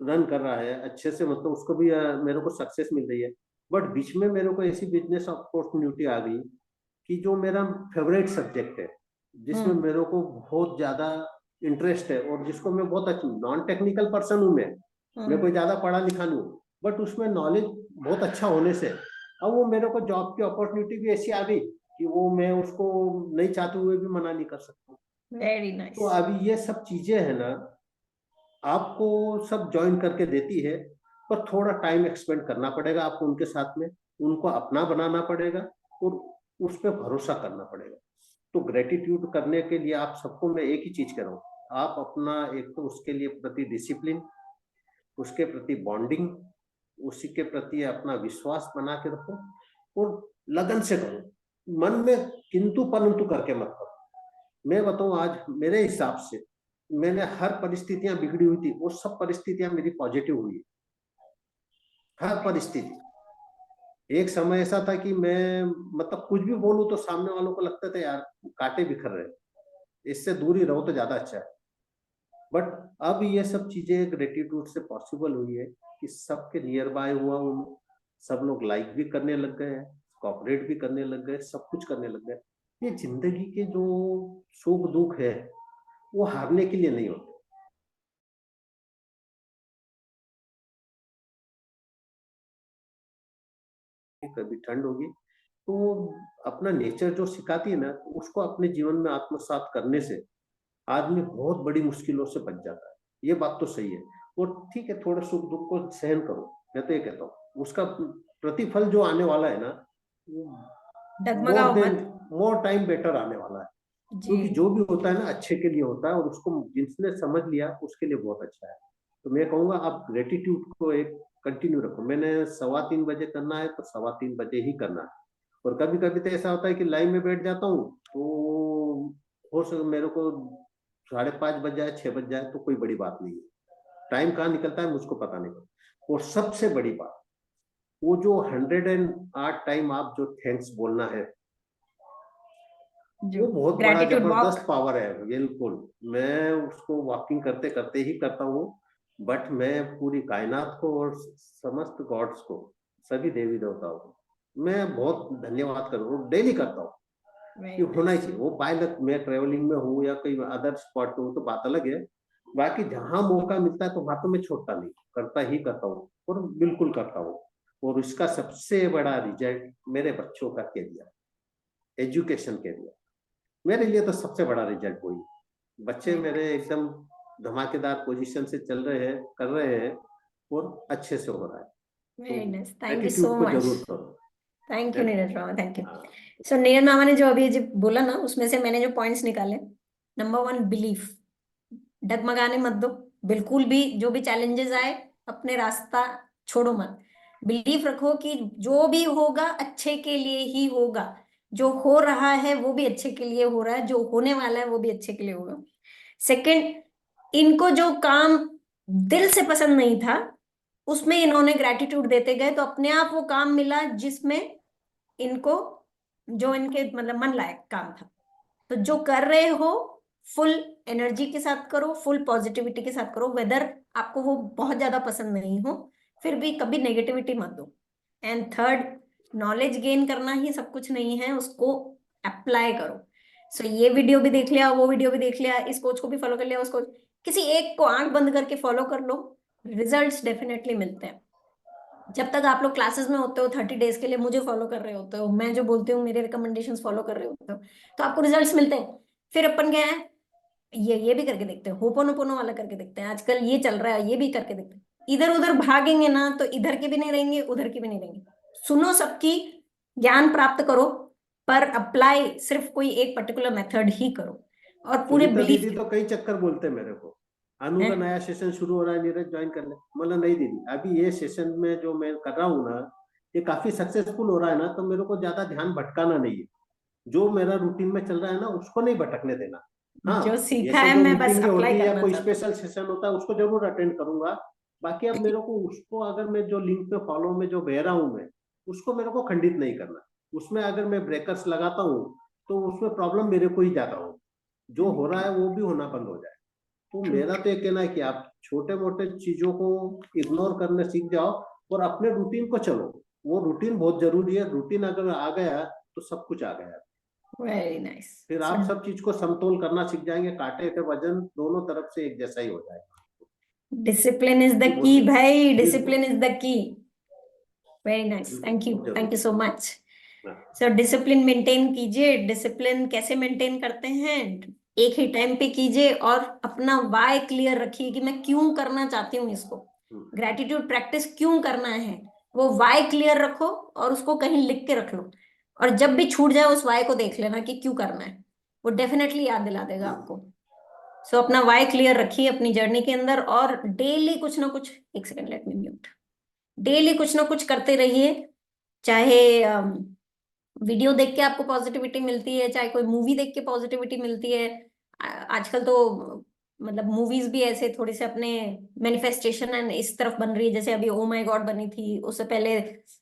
रन कर रहा है अच्छे से, मतलब उसको भी मेरे को सक्सेस मिल रही है। बट बीच में मेरे को ऐसी बिजनेस अपॉर्चुनिटी आ गई कि जो मेरा फेवरेट सब्जेक्ट है, जिसमें मेरे को बहुत ज्यादा इंटरेस्ट है और जिसको मैं बहुत अच्छा, नॉन टेक्निकल पर्सन हूँ मैं कोई ज्यादा पढ़ा लिखा नहीं हूँ, बट उसमें नॉलेज बहुत अच्छा होने से अब वो मेरे को जॉब की अपॉर्चुनिटी भी ऐसी आ गई कि वो मैं उसको नहीं चाहते हुए भी मना नहीं कर सकता। Very nice. तो अभी ये सब चीजें है ना, आपको सब ज्वाइन करके देती है, पर थोड़ा टाइम एक्सपेंड करना पड़ेगा आपको उनके साथ में, उनको अपना बनाना पड़ेगा और उस पर भरोसा करना पड़ेगा। तो ग्रेटिट्यूड करने के लिए आप सबको मैं एक ही चीज कह रहा हूँ, आप अपना एक तो उसके लिए प्रति डिसिप्लिन, उसके प्रति बॉन्डिंग, उसी के प्रति अपना विश्वास बना के रखो और लगन से करो, मन में किंतु परंतु करके मत करो। मैं बताऊं, आज मेरे हिसाब से मैंने हर परिस्थितियां बिगड़ी हुई थी, वो सब परिस्थितियां मेरी पॉजिटिव हुई, हर परिस्थिति। एक समय ऐसा था कि मैं मतलब कुछ भी बोलूं तो सामने वालों को लगता था यार कांटे बिखर रहे, इससे दूर ही रहो तो ज्यादा अच्छा है। बट अब ये सब चीजें ग्रेटिट्यूड से पॉसिबल हुई है कि सबके नियर बाय हुआ हूँ, सब लोग लाइक भी करने लग गए हैं, कॉपरेट भी करने लग गए, सब कुछ करने लग गए। ये जिंदगी के जो सुख दुख है वो हारने के लिए नहीं होते। कभी ठंड होगी तो अपना नेचर जो सिखाती है ना, उसको अपने जीवन में आत्मसात करने से आदमी बहुत बड़ी मुश्किलों से बच जाता है। ये बात तो सही है। और ठीक है, थोड़ा सुख दुख को सहन करो, मैं तो ये कहता हूँ उसका प्रतिफल जो आने वाला है ना, डगमगाओ मत। मोर टाइम बेटर आने वाला है। क्योंकि जो भी होता है ना अच्छे के लिए होता है, और उसको जिसने समझ लिया उसके लिए बहुत अच्छा है। तो मैं कहूंगा आप ग्रेटिट्यूड को एक कंटिन्यू रखो। मैंने 3:15 बजे करना है तो 3:15 बजे ही करना है। और कभी कभी तो ऐसा होता है कि लाइन में बैठ जाता हूँ, तो हो सके मेरे को 5:30 बज जाए, 6 बज जाए, तो कोई बड़ी बात नहीं है। टाइम कहाँ निकलता है मुझको पता नहीं पड़ता। और सबसे बड़ी बात, वो जो 108 टाइम आप जो थैंक्स बोलना है, वो बहुत बड़ा ग्रेटिट्यूड जबरदस्त वॉक। पावर है। बिल्कुल, मैं उसको वॉकिंग करते करते ही करता हूँ। बट मैं पूरी कायनात को और समस्त गॉड्स को, सभी देवी देवताओं को मैं बहुत धन्यवाद करूँ, डेली करता हूँ कि होना ही चाहिए। वो पायलट, मैं ट्रेवलिंग में हूँ या कोई अदर स्पॉट पे हूँ तो बात अलग है, बाकी जहां मौका मिलता है तो वहां तो मैं छोड़ता नहीं, करता ही करता हूँ और बिल्कुल करता हूँ। और इसका सबसे बड़ा रिजल्ट मेरे बच्चों का कैरियर, एजुकेशन कैरियर, मेरे लिए तो सबसे बड़ा रिजल्ट वही। बच्चे मेरे एकदम धमाकेदार पोजीशन से चल रहे हैं, कर रहे हैं और अच्छे से हो रहा है। Very nice, thank you attitude so को मच। जरूर करो। थैंक यू नीरज मामा, थैंक यू। सो नीरज मामा ने जो अभी बोला ना, उसमें से मैंने जो पॉइंट्स निकाले, नंबर 1 बिलीफ, डगमगाने मत दो बिल्कुल भी। जो भी चैलेंजेस आए अपने रास्ता छोड़ो मत, बिलीफ रखो कि जो भी होगा अच्छे के लिए ही होगा, जो हो रहा है वो भी अच्छे के लिए हो रहा है, जो होने वाला है वो भी अच्छे के लिए होगा। सेकंड, इनको जो काम दिल से पसंद नहीं था उसमें इन्होंने ग्रेटिट्यूड देते गए तो अपने आप वो काम मिला जिसमें इनको, जो इनके मतलब मन लायक काम था। तो जो कर रहे हो फुल एनर्जी के साथ करो, फुल पॉजिटिविटी के साथ करो, वेदर आपको वो बहुत ज्यादा पसंद नहीं हो, फिर भी कभी नेगेटिविटी मत दो। एंड थर्ड, नॉलेज गेन करना ही सब कुछ नहीं है, उसको अप्लाई करो। सो ये वीडियो भी देख लिया, वो वीडियो भी देख लिया, इस कोच को भी फॉलो कर लिया, उसको किसी एक को आंख बंद करके फॉलो कर लो, रिजल्ट्स डेफिनेटली मिलते हैं। जब तक आप लोग क्लासेस में होते हो 30 डेज के लिए मुझे फॉलो कर रहे होते हो, मैं जो बोलती हूँ मेरे रिकमेंडेशंस फॉलो कर रहे होते हो, तो आपको रिजल्ट्स मिलते हैं। फिर अपन क्या है, ये भी करके देखते हैं, होपोनोपोनो वाला करके देखते हैं, आजकल ये चल रहा है, ये भी करके देखते हैं। इधर उधर भागेंगे ना तो इधर के भी नहीं रहेंगे, उधर के भी नहीं रहेंगे। सुनो सबकी, ज्ञान प्राप्त करो, पर अप्लाई सिर्फ कोई एक पर्टिकुलर मेथड ही करो और पूरे सुनीता बिलीफ दीदी तो कई चक्कर बोलते हैं मेरे को, अनु का नया सेशन शुरू हो रहा है नीरज, ज्वाइन कर ले। मतलब नहीं दीदी, अभी ये सेशन में जो मैं कर रहा हूँ ना, ये काफी सक्सेसफुल हो रहा है ना, तो मेरे को ज्यादा ध्यान भटकाना नहीं है। जो मेरा रूटीन में चल रहा है ना उसको नहीं भटकने देना। हाँ, जो सीखा जैसे है जो मैं बस मीटिंग होती अप्लाई है या करना कोई चाहती स्पेशल सेशन होता है उसको जरूर अटेंड करूंगा। बाकी अब मेरे को उसको, अगर मैं जो लिंक पे फॉलो में जो बह रहा हूँ मैं, उसको मेरे को खंडित नहीं करना। उसमें अगर मैं ब्रेकर्स लगाता हूँ तो उसमें प्रॉब्लम मेरे को ही ज्यादा हो, जो हो रहा है वो भी होना बंद हो जाए। तो मेरा तो ये कहना है कि आप छोटे मोटे चीजों को इग्नोर करने सीख जाओ और अपने रूटीन को चलो। वो रूटीन बहुत जरूरी है, रूटीन अगर आ गया तो सब कुछ आ गया। Very nice. फिर आप सब चीज को समतोल करना सीख जाएंगे, कांटे के वजन दोनों तरफ से एक जैसा ही हो जाएगा। डिसिप्लिन इज द जी की बोलिए। भाई, बिल्कुल discipline is the key. Very nice, बिल्कुल, थैंक यू, बहुत थैंक यू जरूरी सो मच। है। सो डिसिप्लिन मेंटेन कीजिए। डिसिप्लिन कैसे मेंटेन करते हैं? एक ही टाइम पे कीजिए और अपना वाई क्लियर रखिए कि मैं क्यों करना चाहती हूँ इसको। ग्रेटिट्यूड प्रैक्टिस क्यों करना है, वो वाई क्लियर रखो और उसको कहीं लिख के रख लो। और जब भी छूट जाए उस वाई को देख लेना कि क्यों करना है, वो डेफिनेटली याद दिला देगा आपको। सो अपना वाई क्लियर रखिए अपनी जर्नी के अंदर, और डेली कुछ ना कुछ, एक second let me mute, daily कुछ ना कुछ करते रहिए। चाहे वीडियो देख के आपको पॉजिटिविटी मिलती है, चाहे कोई मूवी देख के पॉजिटिविटी मिलती है। आजकल तो मतलब मूवीज भी ऐसे थोड़े से अपने मैनिफेस्टेशन एंड इस तरफ बन रही है। जैसे अभी ओ माय गॉड बनी थी, उससे पहले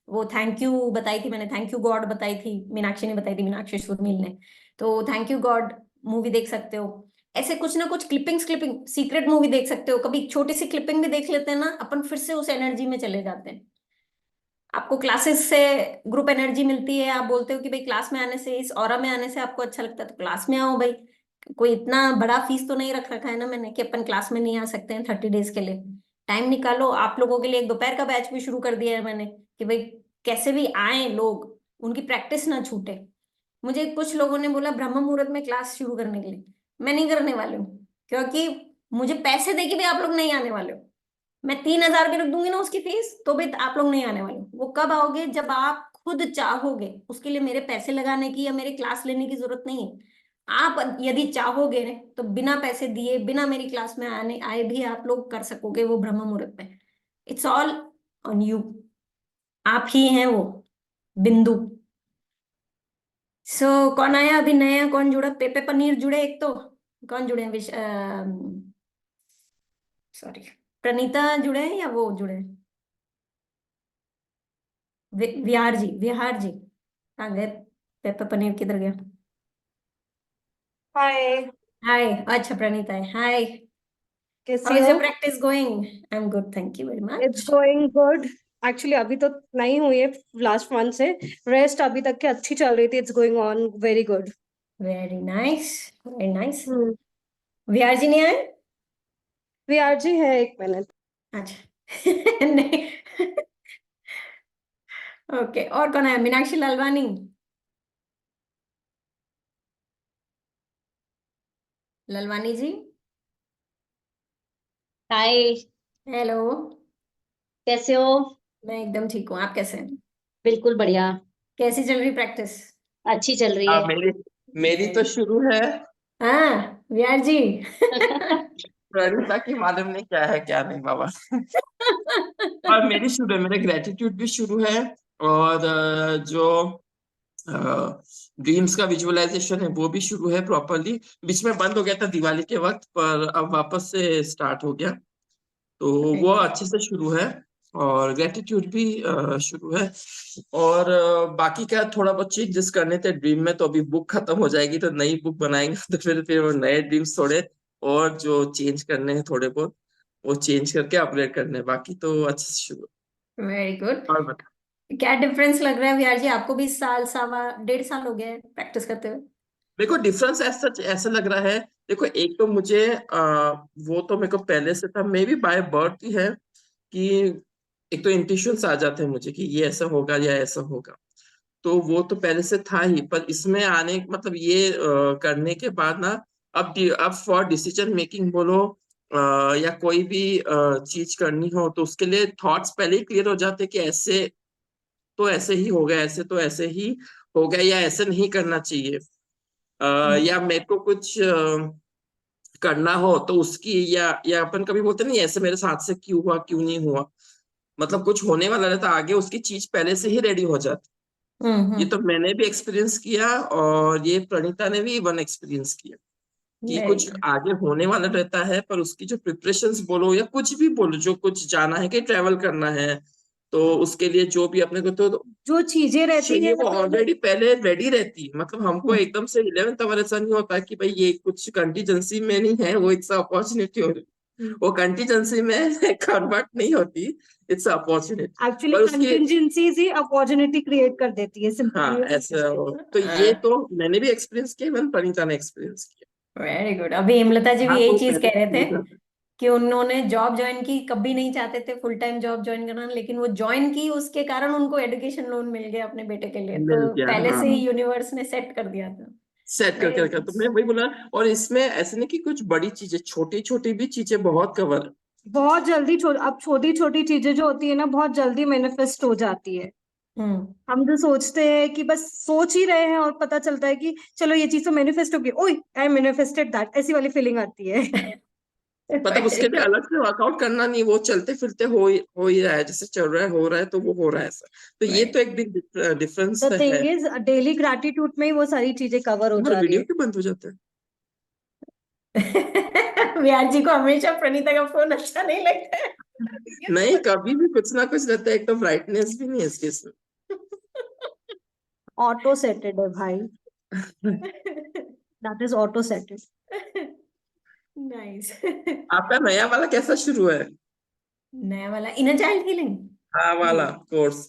वो थैंक यू बताई थी मैंने, थैंक यू गॉड बताई थी, मीनाक्षी ने बताई थी, मीनाक्षी सुरमील ने। तो थैंक यू गॉड मूवी देख सकते हो। ऐसे कुछ ना कुछ क्लिपिंग सीक्रेट मूवी देख सकते हो। कभी छोटी सी क्लिपिंग भी देख लेते हैं ना अपन, फिर से उस एनर्जी में चले जाते हैं। आपको क्लासेस से ग्रुप एनर्जी मिलती है, आप बोलते हो कि भाई क्लास में आने से, इस ऑरा में आने से आपको अच्छा लगता है, तो क्लास में आओ भाई। कोई इतना बड़ा फीस तो नहीं रख रखा है ना मैंने कि अपन क्लास में नहीं आ सकते हैं 30 डेज के लिए। टाइम निकालो। आप लोगों के लिए एक दोपहर का बैच भी शुरू कर दिया है मैंने कि भाई कैसे भी आए लोग, उनकी प्रैक्टिस ना छूटे। मुझे कुछ लोगों ने बोला ब्रह्म मुहूर्त में क्लास शुरू करने के लिए, मैं नहीं करने वाली हूँ, क्योंकि मुझे पैसे दे के भी आप लोग नहीं आने वाले हो। मैं 3,000 भी रख दूंगी ना उसकी फीस, तो भी आप लोग नहीं आने वाले हो। वो कब आओगे? जब आप खुद चाहोगे। उसके लिए मेरे पैसे लगाने की या मेरे क्लास लेने की जरूरत नहीं है। आप यदि चाहोगे तो बिना पैसे दिए, बिना मेरी क्लास में आने आए भी आप लोग कर सकोगे वो ब्रह्म मुहूर्त में। It's all on you. आप ही हैं वो बिंदु। सो कौन आया अभी नया? कौन जुड़ा? पेपे पनीर जुड़े एक तो। कौन जुड़े? सॉरी, प्रणीता जुड़े हैं या वो जुड़े हैं? विहार जी, विहार जी कहाँ गए? पेपर पनीर किधर गया? हाय। हाय। अच्छा प्रणीता है। हाय, हाउ कैसी इज हो? Your practice going? I am good, thank you very it's much. Going good. Actually अभी तो नहीं हुई है लास्ट मंथ से। रेस्ट अभी तक की अच्छी चल रही थी। It's going on very good. Very nice, very nice. Hmm. Vihar ji नहीं आए? विहार जी है, एक मिनट। अच्छा नहीं ओके, और कौन है? मीनाक्षी लालवानी, लालवानी जी। हाय। हेलो। कैसे हो? मैं एकदम ठीक हूँ, आप कैसे हैं? बिल्कुल बढ़िया। कैसी चल रही प्रैक्टिस? अच्छी चल रही हाँ, है। मेरी मेरी तो शुरू है। हाँ विहार जी प्रणीता की मालूम नहीं क्या है क्या नहीं बाबा। और मेरी शुरू है, मेरे ग्रेटिट्यूड भी शुरू है। और जो ड्रीम्स का विजुअलाइजेशन है वो भी शुरू है प्रॉपरली। बीच में बंद हो गया था दिवाली के वक्त, पर अब वापस से स्टार्ट हो गया, तो वो अच्छे से शुरू है। और ग्रेटिट्यूड भी शुरू है। और बाकी क्या थोड़ा बहुत चेंजेस करने थे ड्रीम में, तो अभी बुक खत्म हो जाएगी तो नई बुक बनाएंगे तो फिर वो नए ड्रीम्स थोड़े और जो चेंज करने हैं थोड़े बहुत, वो चेंज करके अपडेट करने हैं। बाकी तो अच्छे से शुरू। Very good. और बता। क्या डिफरेंस लग रहा है विहार जी आपको भी? साल, सवा डेढ़ साल हो गया है प्रैक्टिस करते हुए। मेरे को डिफरेंस ऐसा लग रहा है। देखो, एक तो मुझे वो तो मेरे को पहले से था, मे बी बाय बर्थ ही है कि एक तो इंट्यूशंस आ जाते हैं मुझे कि ये ऐसा होगा या ऐसा होगा, तो वो तो पहले से था ही। पर इसमें आने मतलब ये करने के बाद ना, अब फॉर डिसीजन मेकिंग बोलो या कोई भी चीज करनी हो, तो उसके लिए थॉट्स पहले ही क्लियर हो जाते कि ऐसे तो ऐसे ही होगा, ऐसे तो ऐसे ही होगा, या ऐसे नहीं करना चाहिए। या मेरे को कुछ करना हो तो उसकी, या अपन कभी बोलते नहीं ऐसे मेरे साथ से क्यों हुआ क्यों नहीं हुआ, मतलब कुछ होने वाला रहता आगे, उसकी चीज पहले से ही रेडी हो जाती। ये तो मैंने भी एक्सपीरियंस किया और ये प्रणीता ने भी वन एक्सपीरियंस किया कि वेरी कुछ गुड। आगे होने वाला रहता है, पर उसकी जो प्रिपरेशंस बोलो या कुछ भी बोलो, जो कुछ जाना है, कि ट्रैवल करना है, तो उसके लिए जो भी अपने को तो जो चीजें रहती चाहिए है वो ऑलरेडी पहले रेडी रहती है। मतलब हमको एकदम से 11th आवर ऐसा नहीं होता कि भाई ये कुछ कंटीजेंसी में नहीं है, वो इट्स अपॉर्चुनिटी हो रही, वो कंटीजेंसी में कन्वर्ट नहीं होती, इट्स अपॉर्चुनिटी। एक्चुअली पर उसकी कंटिजेंसीज ही अपॉर्चुनिटी क्रिएट कर देती है, हाँ सिंपली ऐसा तो ये तो मैंने भी एक्सपीरियंस किया, इवन प्रणीता ने एक्सपीरियंस किया। Very good. अभी हेमलता जी भी हाँ यही तो चीज पहले कह रहे थे प्रणीता ने कि उन्होंने जॉब ज्वाइन की, कभी नहीं चाहते थे फुल टाइम जॉब ज्वाइन करना, लेकिन वो ज्वाइन की, उसके कारण उनको एजुकेशन लोन मिल गया अपने बेटे के लिए, मिल तो गया। पहले हाँ से ही यूनिवर्स ने सेट कर दिया था। सेट करके वेरी रखा, तो नाइस। मैं वही बोला। और इसमें ऐसे नहीं कि कुछ बड़ी चीजें, छोटी छोटी भी चीजें बहुत कवर। बहुत जल्दी अब छोटी छोटी चीजें जो होती है ना, बहुत जल्दी मैनिफेस्ट हो जाती है। हम जो सोचते हैं कि बस सोच ही रहे हैं और पता चलता है कि चलो ये चीज तो मैनिफेस्ट हो गई, ओए आई मैनिफेस्टेड दैट, ऐसी वाली फीलिंग आती है। मतलब उसके लिए अलग से वर्कआउट करना नहीं, वो चलते फिरते हो ही रहा है, जैसे चल रहा है हो रहा है तो वो हो रहा है ऐसा। तो ये तो एक बिग डिफरेंस द है। थिंग इज डेली ग्रैटिट्यूड में ही वो सारी चीजें कवर हो हमारे जा रही वीडियो है। क्यों बंद हो जाते हैं? विहार जी को हमेशा प्रणीता का फोन अच्छा नहीं लगता है। नहीं, कभी भी कुछ ना कुछ रहता है, एकदम ब्राइटनेस भी नहीं है इसके इसमें। ऑटो सेटेड है भाई, that is auto settled. Nice. आपका नया वाला कैसा शुरू है? नया वाला इनर चाइल्ड हीलिंग हाँ वाला कोर्स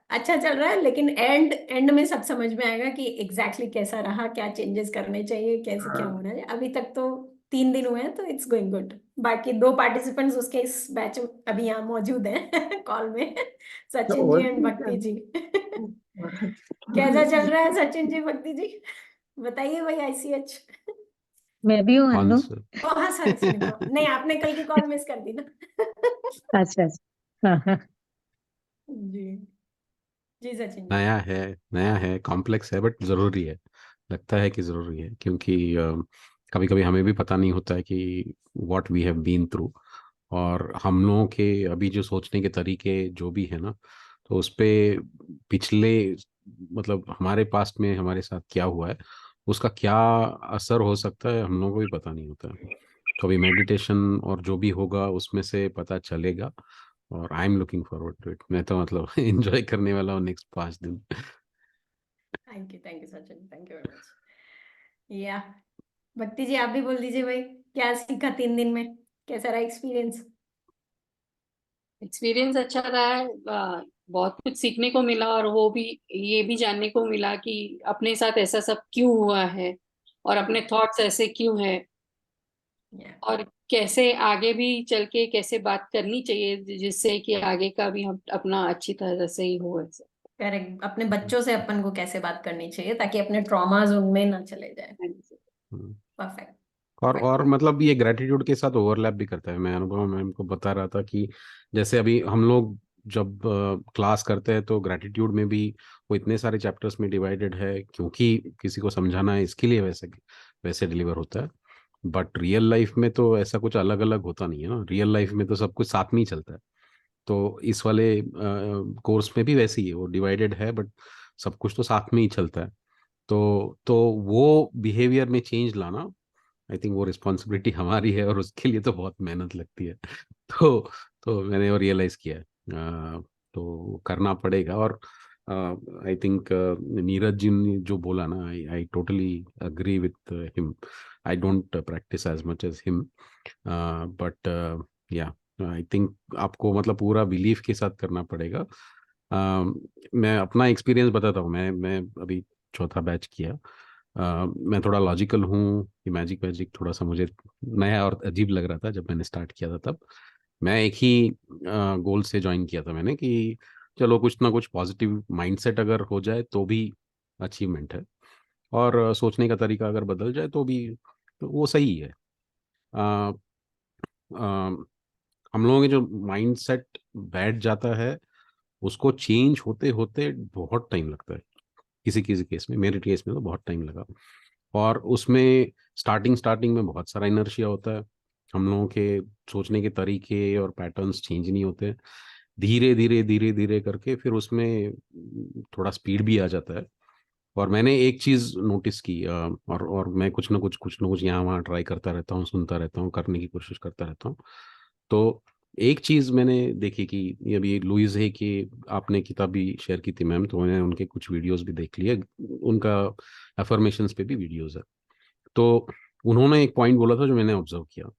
अच्छा चल रहा है, लेकिन एंड में सब समझ में आएगा कि एग्जैक्टली कैसा रहा, क्या चेंजेस करने चाहिए, कैसे क्या हाँ। होना है। अभी तक तो 3 दिन हुए हैं, तो इट्स गोइंग गुड। बाकी 2 पार्टिसिपेंट्स उसके इस बैच में अभी यहाँ मौजूद हैं कॉल में, सचिन जी और एंड भक्ति जी। कैसा चल रहा है सचिन जी, भक्ति जी, बताइए भाई। ICH मैं भी हूँ कौन अनु। सा? हाँ सॉरी नहीं, आपने कल की कॉल मिस कर दी ना। अच्छा अच्छा, हाँ हाँ। जी जी सचिन जी। नया है, कॉम्प्लेक्स है, बट ज़रूरी है। लगता है कि ज़रूरी है, क्योंकि कभी कभी हमें भी पता नहीं होता है कि what we have been through, और हम लोगों के अभी जो सोचने के तरीके जो भी है ना, तो उस पे पिछले, मतलब हमारे पास्ट में हमारे साथ क्या हुआ है, उसका क्या असर हो सकता है, हम लोगों को भी पता नहीं होता है। तो अभी मेडिटेशन और जो भी होगा उसमें से पता चलेगा, और I am looking forward to it. मैं तो मतलब एंजॉय करने वाला हूँ नेक्स्ट 5 दिन। Thank you Sachin, thank you very much. या भक्ति जी, आप भी बोल दीजिए भाई, क्या सीखा 3 दिन में, कैसा रहा एक्सपीरियंस? एक्सपीरियंस अच्छा रहा है। बहुत कुछ सीखने को मिला, और वो भी ये भी जानने को मिला कि अपने साथ ऐसा सब क्यों हुआ है, और अपने थॉट्स ऐसे क्यों है, और कैसे आगे भी चल के कैसे बात करनी चाहिए, जिससे कि आगे का भी हम अपना अच्छी तरह से ही हो ऐसे। करेक्ट, अपने बच्चों से अपन को कैसे बात करनी चाहिए ताकि अपने ट्रॉमास उनमें ना चले जाए। परफेक्ट। और मतलब ये ग्रेटिट्यूड के साथ ओवरलैप भी करता है। मैं अनुभव मैम को बता रहा था कि जैसे अभी हम लोग जब क्लास करते हैं तो ग्रेटिट्यूड में भी वो इतने सारे चैप्टर्स में डिवाइडेड है, क्योंकि किसी को समझाना है इसके लिए वैसे वैसे डिलीवर होता है। बट रियल लाइफ में तो ऐसा कुछ अलग अलग होता नहीं है ना। रियल लाइफ में तो सब कुछ साथ में ही चलता है। तो इस वाले कोर्स में भी वैसे ही है, वो डिवाइडेड है, बट सब कुछ तो साथ में ही चलता है। तो वो बिहेवियर में चेंज लाना, आई थिंक वो रिस्पॉन्सिबिलिटी हमारी है, और उसके लिए तो बहुत मेहनत लगती है। तो तो मैंने वो रियलाइज किया है, तो करना पड़ेगा। और आई थिंक नीरज जी ने जो बोला ना, I totally agree with him. I don't practice as much as him, but yeah I think आपको मतलब पूरा बिलीफ के साथ करना पड़ेगा। मैं अपना एक्सपीरियंस बताता हूँ। मैं अभी चौथा बैच किया। मैं थोड़ा लॉजिकल हूँ, ये मैजिक वैजिक थोड़ा सा मुझे नया और अजीब लग रहा था जब मैंने स्टार्ट किया था। तब मैं एक ही गोल से ज्वाइन किया था मैंने, कि चलो कुछ ना कुछ पॉजिटिव माइंडसेट अगर हो जाए तो भी अचीवमेंट है, और सोचने का तरीका अगर बदल जाए तो भी, तो वो सही है। अ, अ, हम लोगों के जो माइंडसेट बैठ जाता है, उसको चेंज होते होते बहुत टाइम लगता है। किसी किसी केस में, मेरे केस में तो बहुत टाइम लगा। और उसमें स्टार्टिंग में बहुत सारा इनर्शिया होता है। हम लोगों के सोचने के तरीके और पैटर्न्स चेंज नहीं होते। धीरे धीरे धीरे धीरे करके फिर उसमें थोड़ा स्पीड भी आ जाता है। और मैंने एक चीज नोटिस की, और मैं कुछ ना कुछ यहाँ वहाँ ट्राई करता रहता हूँ, सुनता रहता हूँ, करने की कोशिश करता रहता हूँ। तो एक चीज मैंने देखी कि ये अभी लुइस है कि आपने किताब भी शेयर की थी मैम, तो मैंने उनके कुछ वीडियोस भी देख लिए, उनका अफर्मेशंस पे भी वीडियोस है। तो उन्होंने एक पॉइंट बोला था जो मैंने ऑब्जर्व किया।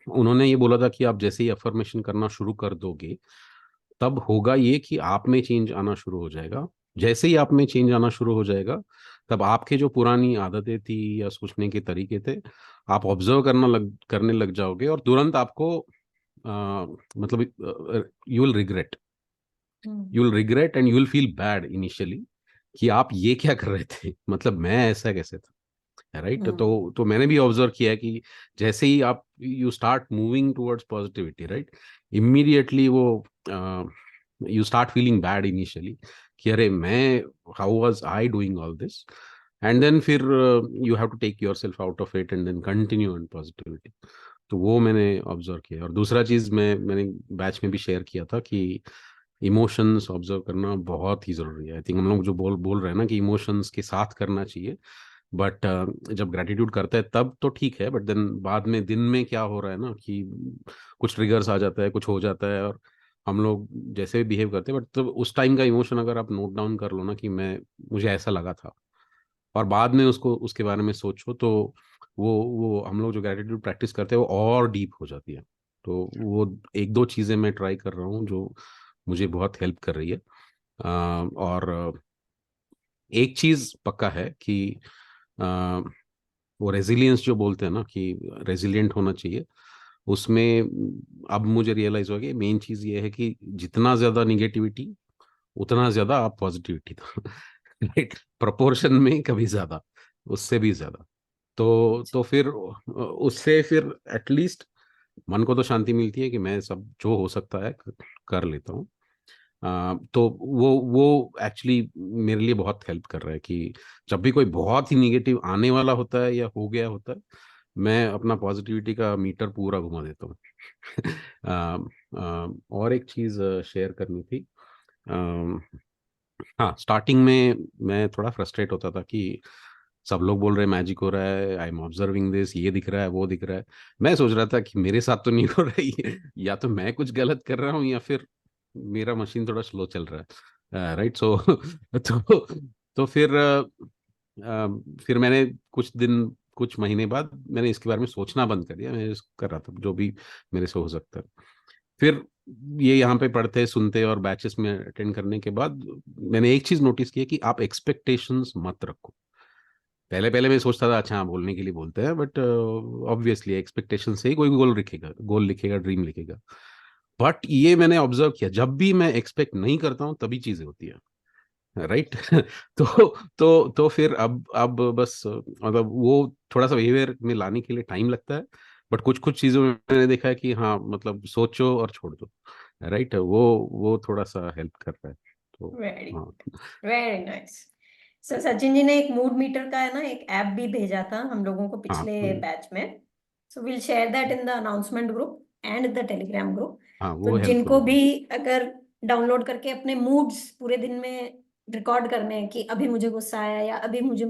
उन्होंने ये बोला था कि आप जैसे ही अफर्मेशन करना शुरू कर दोगे, तब होगा ये कि आप में चेंज आना शुरू हो जाएगा। जैसे ही आप में चेंज आना शुरू हो जाएगा, तब आपके जो पुरानी आदतें थी या सोचने के तरीके थे, आप ऑब्जर्व करने लग जाओगे, और तुरंत आपको मतलब you will regret, and you will feel bad initially कि आप ये क्या कर रहे थे, मतलब मैं ऐसा कैसे था, राइट। तो मैंने भी ऑब्जर्व किया है कि जैसे ही आप you start moving towards positivity, right, immediately वो you start feeling bad initially कि अरे मैं, how was I doing all this, and then फिर you have to take yourself out of it and then continue in positivity. तो वो मैंने observe किया। और दूसरा चीज मैंने बैच में भी शेयर किया था कि इमोशंस ऑब्जर्व करना बहुत ही जरूरी है। आई थिंक हम लोग जो बोल रहे हैं ना कि इमोशंस के साथ करना चाहिए, बट जब ग्रेटिट्यूड करते हैं तब तो ठीक है, बट देन बाद में दिन में क्या हो रहा है ना कि कुछ ट्रिगर्स आ जाता है, कुछ हो जाता है, और हम लोग जैसे भी बिहेव करते हैं, बट तो उस टाइम का इमोशन अगर आप नोट डाउन कर लो ना कि मुझे ऐसा लगा था, और बाद में उसके बारे में सोचो, तो वो हम लोग जो ग्रेटिट्यूड प्रैक्टिस करते हैं वो और डीप हो जाती है। तो वो एक दो चीज़ें मैं ट्राई कर रहा हूँ जो मुझे बहुत हेल्प कर रही है। और एक चीज़ पक्का है कि अ, वो रेजिलियंस जो बोलते हैं ना कि रेजिलिएंट होना चाहिए, उसमें अब मुझे रियलाइज हो गया मेन चीज़ ये है कि जितना ज़्यादा निगेटिविटी उतना ज़्यादा आप पॉजिटिविटी था, राइट, प्रपोर्शन में कभी ज़्यादा, उससे भी ज़्यादा। तो फिर उससे फिर एटलीस्ट मन को तो शांति मिलती है कि मैं सब जो हो सकता है कर लेता हूँ। तो वो एक्चुअली मेरे लिए बहुत हेल्प कर रहा है कि जब भी कोई बहुत ही निगेटिव आने वाला होता है या हो गया होता है, मैं अपना पॉजिटिविटी का मीटर पूरा घुमा देता हूँ। और एक चीज़ शेयर करनी थी। हाँ, स्टार्टिंग में मैं थोड़ा फ्रस्ट्रेट होता था कि सब लोग बोल रहे हैं मैजिक हो रहा है, आई एम ऑब्जर्विंग दिस, ये दिख रहा है, वो दिख रहा है। मैं सोच रहा था कि मेरे साथ तो नहीं हो रही है, या तो मैं कुछ गलत कर रहा हूँ या फिर मेरा मशीन थोड़ा स्लो चल रहा है, राइट। सो तो फिर मैंने कुछ महीने बाद मैंने इसके बारे में सोचना बंद कर दिया। मैं कर रहा था जो भी मेरे से हो सकता है। फिर ये यहाँ पे पढ़ते सुनते और बैचेस में अटेंड करने के बाद मैंने एक चीज नोटिस की कि आप एक्सपेक्टेशंस मत रखो। पहले पहले मैं सोचता था अच्छा हाँ बोलने के लिए बोलते हैं, बट ऑब्वियसली एक्सपेक्टेशन से ही कोई गोल लिखेगा, ड्रीम लिखेगा। बट ये मैंने ऑब्जर्व किया, जब भी मैं एक्सपेक्ट नहीं करता हूँ तभी चीजें होती है, राइट। तो फिर अब बस मतलब वो थोड़ा सा बिहेवियर में लाने के लिए टाइम लगता है, बट कुछ कुछ चीजों में मैंने देखा है कि हाँ मतलब सोचो और छोड़ दो, राइट। वो थोड़ा सा हेल्प कर रहा है। तो वेरी हाँ, very nice. Sir Sachin ji ने एक मूड मीटर का है ना एक ऐप भी भेजा था हम लोगों को हाँ, पिछले बैच में। So will share that in the announcement group and the Telegram group. हाँ, तो वो जिनको हेल्पफुल भी अगर डाउनलोड करके अपने मूड्स पूरे दिन में रिकॉर्ड करने हैं कि अभी मुझे गुस्सा आया या अभी मुझे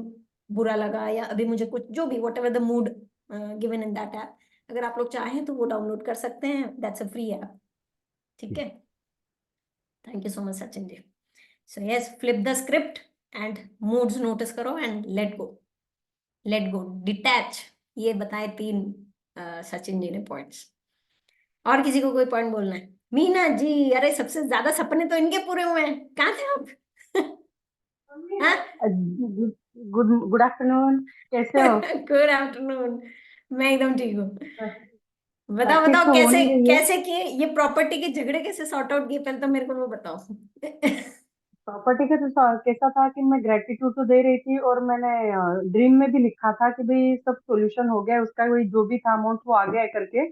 बुरा लगा या अभी मुझे कुछ जो भी what ever the mood given in that app, अगर आप लोग चाहें तो वो डाउनलोड कर सकते हैं। That's a free app. ठीक है। Thank you so much Sachin ji. So yes, flip the script and moods notice करो एंड लेट गो डिटैच। ये बताए 3 सचिन जी ने पॉइंट्स। और किसी को कोई पॉइंट बोलना है? मीना जी, अरे सबसे ज्यादा सपने तो इनके पूरे हुए हैं, कहाँ थे आप? हाँ? गुड आफ्टरनून, कैसे हो? Good afternoon. मैं एकदम ठीक हूँ। बताओ प्रैक्टिस बताओ तो हो कैसे नहीं रही है। कैसे किए ये प्रॉपर्टी के झगड़े, कैसे सॉर्ट आउट किए, पहले तो मेरे को वो बताओ। प्रॉपर्टी का तो कैसा था कि मैं ग्रेटिट्यूड तो दे रही थी, और मैंने ड्रीम में भी लिखा था कि भाई सब सॉल्यूशन हो गया उसका, वही जो भी था अमाउंट वो आ गया है करके।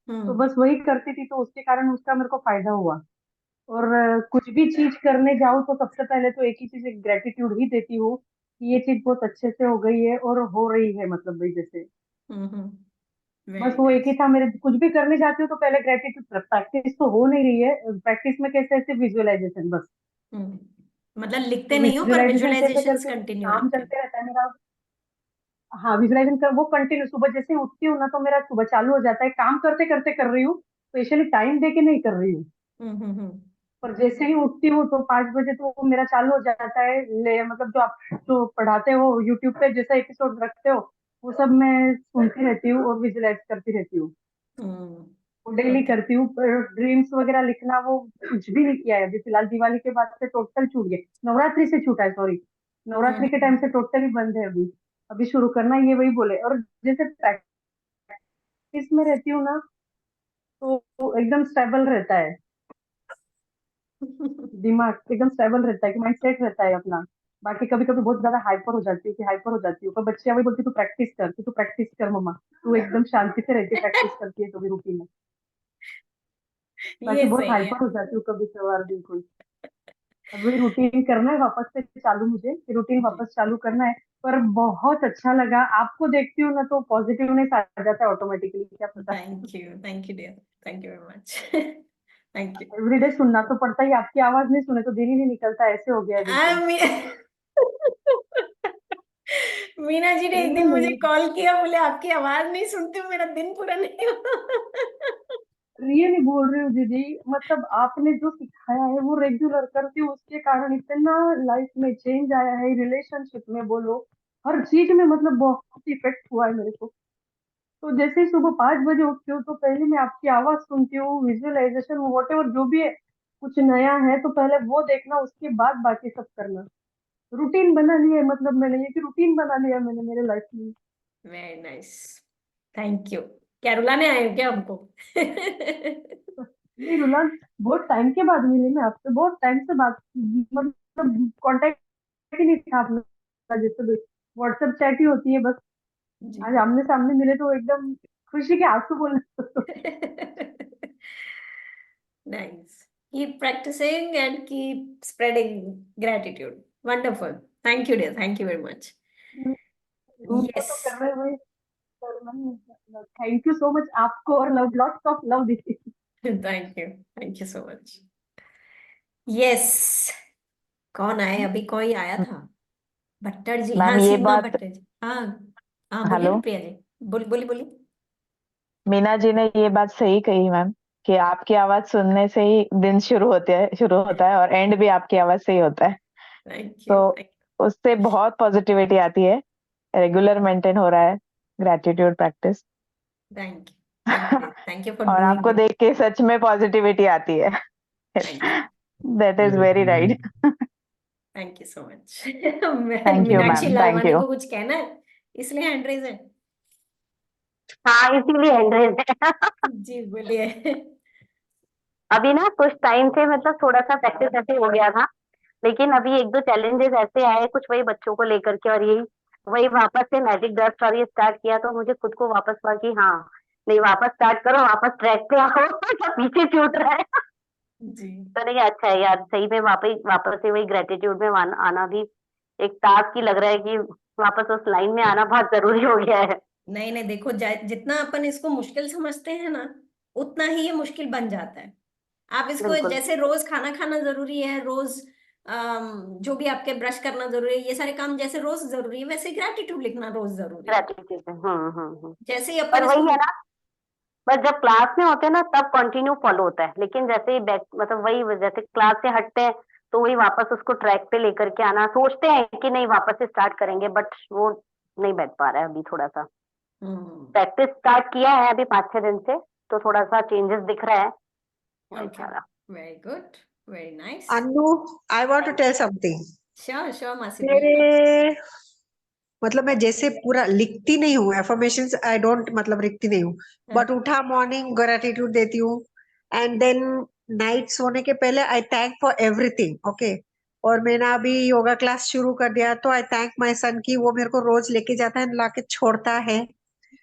तो बस वही करती थी, तो उसके कारण उसका मेरे को फायदा हुआ। और कुछ भी चीज करने जाऊँ तो सबसे पहले तो एक ही चीज ग्रेटिट्यूड ही देती हूँ कि ये चीज बहुत अच्छे से हो गई है और हो रही है, मतलब भाई जैसे। बस वेरी वो एक ही नाइस। था मेरे, कुछ भी करने जाती हूँ तो पहले ग्रेटिट्यूड, प्रैक्टिस तो हो नहीं रही है, प्रैक्टिस में कैसे ऐसे विजुअलाइजेशन बस। मतलब लिखते तो नहीं हो पर विजुअलाइजेशन कैसे विजुअलाइजेशंस करके कंटिन्यू काम रखते हो। चलते रहता है मेरा। हाँ, विजुअलाइजेशन कर वो कंटिन्यू, सुबह जैसे ही उठती हूँ ना तो मेरा सुबह चालू हो जाता है, काम करते करते कर रही हूँ, स्पेशली टाइम दे के नहीं कर रही हूँ। हम्म। पर जैसे ही उठती हूँ तो 5 बजे तो वो मेरा चालू हो जाता है, मतलब जो आप जो पढ़ाते हो यूट्यूब पे जैसा एपिसोड रखते हो वो सब मैं सुनती रहती हूँ और विजुअलाइज करती रहती हूँ। वो डेली ओके। करती हूँ। पर ड्रीम्स वगैरह लिखना वो कुछ भी नहीं किया है अभी फिलहाल, दिवाली के बाद से टोटल छूट गया, नवरात्रि से छूटा है, सॉरी, नवरात्रि के टाइम से टोटली बंद है अभी। अभी शुरू करना है, ये वही बोले। और जैसे प्रैक्टिस में रहती हूँ ना तो एकदम स्टेबल रहता है, दिमाग एकदम स्टेबल रहता है कि माइंड सेट रहता है अपना। बाकी कभी कभी बहुत ज्यादा हाइपर हो जाती हूँ कि हाइपर हो जाती हूँ, पर बच्चे वही बोलती तू प्रैक्टिस कर, तू प्रैक्टिस कर मम्मा, तू एकदम शांति से रहती प्रैक्टिस करती है कभी रूटीन में। बाकी ये बहुत सही है। हाइपर हो जाती हूँ कभी कभार, बिल्कुल। अभी रूटीन करना है वापस से चालू, मुझे रूटीन जी। वापस चालू करना है। पर बहुत अच्छा लगा आपको देखती हूँ ना तो पॉजिटिवनेस आ जाता है ऑटोमेटिकली, क्या पता। Thank you dear, thank you very much. Thank you. Everyday सुनना तो पड़ता ही, आपकी आवाज नहीं सुने तो दिन ही नहीं निकलता, ऐसे हो गया है बिल्कुल। मीना जी ने एक दिन मुझे रियली कॉल किया, बोले आपकी आवाज नहीं सुनती हूँ, मेरा दिन पूरा नहीं हुआ। रियली बोल रही हूँ दीदी, मतलब आपने जो सिखाया है वो रेगुलर करती हूँ, उसके कारण इतना लाइफ में चेंज आया है, रिलेशनशिप में बोलो, हर चीज में, मतलब बहुत इफेक्ट हुआ है मेरे को। तो जैसे ही सुबह 5 बजे उठती हूँ तो पहले मैं आपकी आवाज सुनती हूँ, विजुअलाइजेशन वॉट एवर जो भी है, कुछ नया है तो पहले वो देखना, उसके बाद बाकी सब करना। रूटीन बना लिया है, मतलब मैंने ये कि रूटीन बना लिया मैंने मेरे लाइफ में। Very nice, thank you. क्या रुलाने आए हो क्या हमको? नहीं रुला, बहुत टाइम के बाद मिली मैं आपसे, बहुत टाइम से बात, मतलब कांटेक्ट ही नहीं था अपना, जैसे व्हाट्सएप चैट ही होती है बस। जी। आज आमने सामने मिले तो एकदम खुशी के आंसू बोलने। Nice. Keep practicing and keep spreading gratitude. Wonderful. Thank you, dear. Thank you very much. वो Yes. तो कर रहे हुए, थैंक यू सो मच आपको, और लव, लॉट्स ऑफ लव दीदी। Thank you. Thank you so much. Yes. कौन आए? अभी कोई आया था? भट्टर जी, मैम हाँ, ये सीमा बात, भट्टर जी। हाँ हाँ, बोलिए हेलो, ना प्रिया जी। बोलिए बोलिए। मीना जी ने ये बात सही कही मैम कि आपकी आवाज सुनने से ही दिन शुरू होता है और एंड भी आपकी आवाज से ही होता है। थैंक तो यू। उससे बहुत पॉजिटिविटी आती है, रेगुलर मेंटेन हो रहा है gratitude practice. Thank you. Thank you for और डूइंग आपको इट। देख के सच में पॉजिटिविटी आती है। Thank you. That is very right. Thank you so much. Thank you Meenakshi ma'am, thank Lalwani you. को कुछ कहना है, इसलिए हैंड रेज है। हाँ, इसीलिए हैंड है। जी बोलिए। अभी ना कुछ टाइम से मतलब थोड़ा सा प्रैक्टिस ऐसे हो गया था, लेकिन अभी एक दो चैलेंजेस ऐसे आए कुछ वही बच्चों को लेकर के, और यही वही वापस से मैजिक डस्ट और ये स्टार्ट किया, तो मुझे खुद को वापस हुआ कि हाँ नहीं, वापस स्टार्ट करो, वापस ट्रैक पे आओ। जो पीछे छूट रहा है। जी। तो नहीं, अच्छा है यार, सही में वापस से वही ग्रेटिट्यूड में आना भी एक टास्क ही लग रहा है कि वापस उस लाइन में आना बहुत जरूरी हो गया है। नहीं नहीं, देखो जितना अपन इसको मुश्किल समझते हैं ना, उतना ही ये मुश्किल बन जाता है। आप इसको बिल्कुल। जैसे रोज खाना खाना जरूरी है, रोज जो भी आपके ब्रश करना जरूरी है, ये सारे काम जैसे रोज जरूरी है, वैसे ग्रैटिट्यूड लिखना रोज जरूरी है। ग्रेटिट्यूड है। जैसे ही पर अपन वही इसको। है ना, बस जब क्लास में होते हैं ना तब कंटिन्यू फॉलो होता है, लेकिन जैसे ही बैक मतलब वही जैसे क्लास से हटते हैं तो वही वापस उसको ट्रैक पे लेकर के आना, सोचते हैं कि नहीं वापस से स्टार्ट करेंगे, बट वो नहीं बैठ पा रहा है अभी। थोड़ा सा प्रैक्टिस स्टार्ट किया है अभी 5-6 दिन से, तो थोड़ा सा चेंजेस दिख रहा है, वही ओके, सारा। Very good, very nice. Anu, I want to tell something. Sure sure मासी, बोलिए ना। मेरे मतलब मैं जैसे पूरा लिखती नहीं हूँ एफर्मेशंस, आई डोंट मतलब लिखती नहीं हूँ, बट उठा मॉर्निंग ग्रेटिट्यूड देती हूँ, एंड देन नाइट सोने के पहले आई थैंक फॉर एवरीथिंग, ओके। और मैंने अभी योगा क्लास शुरू कर दिया तो आई थैंक माय सन की वो मेरे को रोज लेके जाता है, लाके छोड़ता है,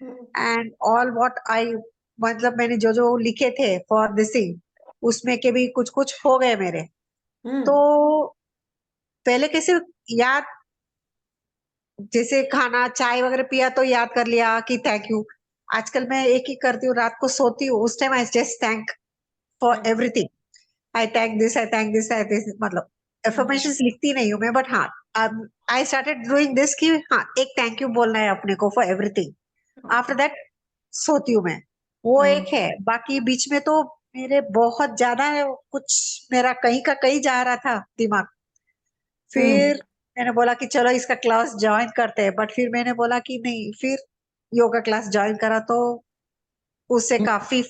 एंड ऑल व्हाट आई मतलब मैंने जो जो लिखे थे फॉर दिस थिंग उसमें के भी कुछ कुछ हो गए मेरे। तो पहले कैसे याद, जैसे खाना चाय वगैरह पिया तो याद कर लिया कि थैंक यू, आजकल मैं एक ही करती हूँ, रात को सोती हूँ उस time I just thank for everything. I thank this, I thank this, I this, मतलब एफर्मेशंस लिखती नहीं हूँ मैं, बट हाँ आई स्टार्टेड डूइंग दिस कि हाँ एक थैंक यू बोलना है अपने को फॉर एवरीथिंग। आफ्टर दैट सोती हूँ मैं, वो एक है। बाकी बीच में तो मेरे बहुत ज्यादा कुछ मेरा कहीं का कहीं जा रहा था दिमाग। फिर मैंने बोला कि चलो इसका क्लास ज्वाइन करते हैं, बट फिर मैंने बोला कि नहीं, फिर योगा क्लास ज्वाइन करा तो उससे काफी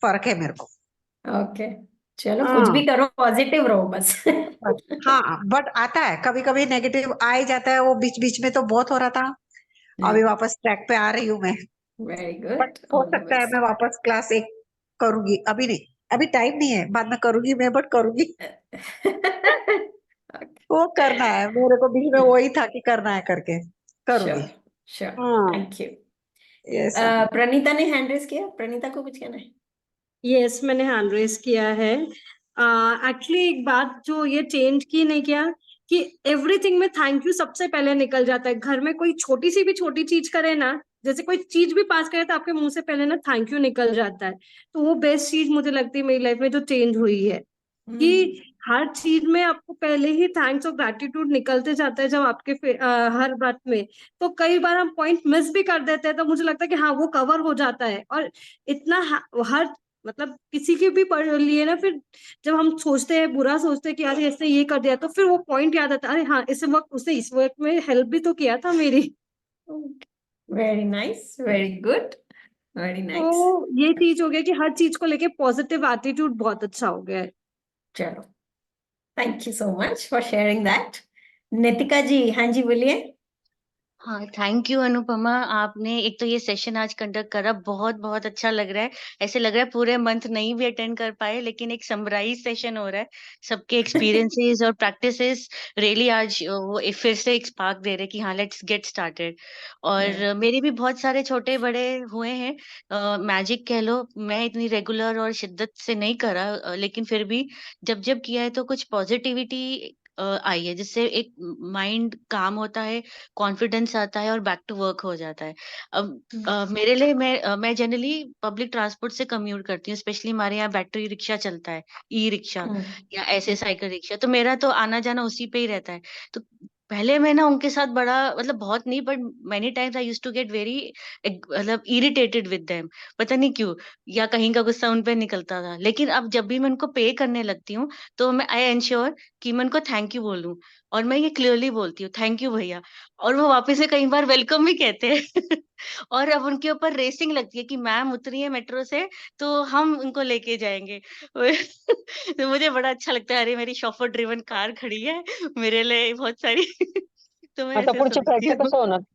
फर्क है मेरे को। ओके, चलो कुछ भी करो, पॉजिटिव रहो बस। हाँ बट आता है कभी कभी नेगेटिव आ ही जाता है, वो बीच बीच में तो बहुत हो रहा था। अभी वापस ट्रैक पे आ रही हूँ मैं, वेरी बट गुड, हो ऑल द सकता है बेस्ट। मैं वापस क्लास 1 करूंगी। अभी नहीं, अभी टाइम नहीं है, बाद में करूंगी मैं, बट करूंगी। वो करना है मेरे को, बीच में वही था कि करना है करके करूंगी। श्योर श्योर, हाँ थैंक यू। यस। प्रणीता ने हैंड रेस किया, प्रणीता को कुछ कहना है? यस, मैंने हैंड रेस किया है। एक्चुअली एक बात जो ये चेंज की नहीं किया कि एवरीथिंग में थैंक यू सबसे पहले निकल जाता है। घर में कोई छोटी सी भी छोटी चीज करे ना, जैसे कोई चीज भी पास करे तो आपके मुंह से पहले ना थैंक यू निकल जाता है। तो वो बेस्ट चीज मुझे लगती है मेरी लाइफ में जो चेंज हुई है कि हर चीज में आपको पहले ही थैंक्स और ग्रैटिट्यूड निकलते जाता है जब आपके हर बात में। तो कई बार हम पॉइंट मिस भी कर देते हैं, तो मुझे लगता है कि हाँ वो कवर हो जाता है। और इतना हर मतलब किसी के भी पढ़ लिए ना, फिर जब हम सोचते हैं, बुरा सोचते हैं कि अरे इसने ये कर दिया, तो फिर वो पॉइंट याद आता है, अरे हाँ इस वक्त उसने इस वक्त में हेल्प भी तो किया था मेरी। Very nice, very good, very nice. तो ये चीज हो गया कि हर चीज को लेके पॉजिटिव एटीट्यूड बहुत अच्छा हो गया है। चलो, thank you so much for sharing that. Nitika ji, हाँ जी बोलिए। हाँ, थैंक यू अनुपमा। आपने एक तो ये सेशन आज कंडक्ट करा, बहुत बहुत अच्छा लग रहा है। ऐसे लग रहा है पूरे मंथ नहीं भी अटेंड कर पाए, लेकिन एक समराइज सेशन हो रहा है। सबके एक्सपीरियंसेस और प्रैक्टिसेस रियली आज वो फिर से एक स्पार्क दे रहे हैं कि हाँ लेट्स गेट स्टार्टेड। और मेरे भी बहुत सारे छोटे बड़े हुए हैं, मैजिक कह लो। मैं इतनी रेगुलर और शिद्दत से नहीं करा, लेकिन फिर भी जब जब किया है तो कुछ पॉजिटिविटी आई है, जिससे एक माइंड काम होता है, कॉन्फिडेंस आता है और बैक टू वर्क हो जाता है। अब मेरे लिए मैं जनरली पब्लिक ट्रांसपोर्ट से कम्यूट करती हूँ, स्पेशली हमारे यहाँ बैटरी रिक्शा चलता है, ई रिक्शा या ऐसे साइकिल रिक्शा, तो मेरा तो आना जाना उसी पे ही रहता है। तो पहले मैं ना उनके साथ बड़ा मतलब बहुत नहीं, but many times I used to get very मतलब इरिटेटेड विद देम, पता नहीं क्यों, या कहीं का गुस्सा उन पे निकलता था। लेकिन अब जब भी मैं उनको पे करने लगती हूँ तो मैं आई एंश्योर कि मैं उनको थैंक यू बोलूं, और मैं ये क्लियरली बोलती हूँ थैंक यू भैया, और वो वापस से कई बार वेलकम भी कहते हैं। और अब उनके ऊपर रेसिंग लगती है कि मैम उतरी है मेट्रो से तो हम उनको लेके जाएंगे। तो मुझे बड़ा अच्छा लगता है, अरे मेरी शॉफर ड्रिवन कार खड़ी है मेरे लिए बहुत सारी। तो मैं आता ऐसे पुढच्या सोचती हूँ। प्रॅक्टिस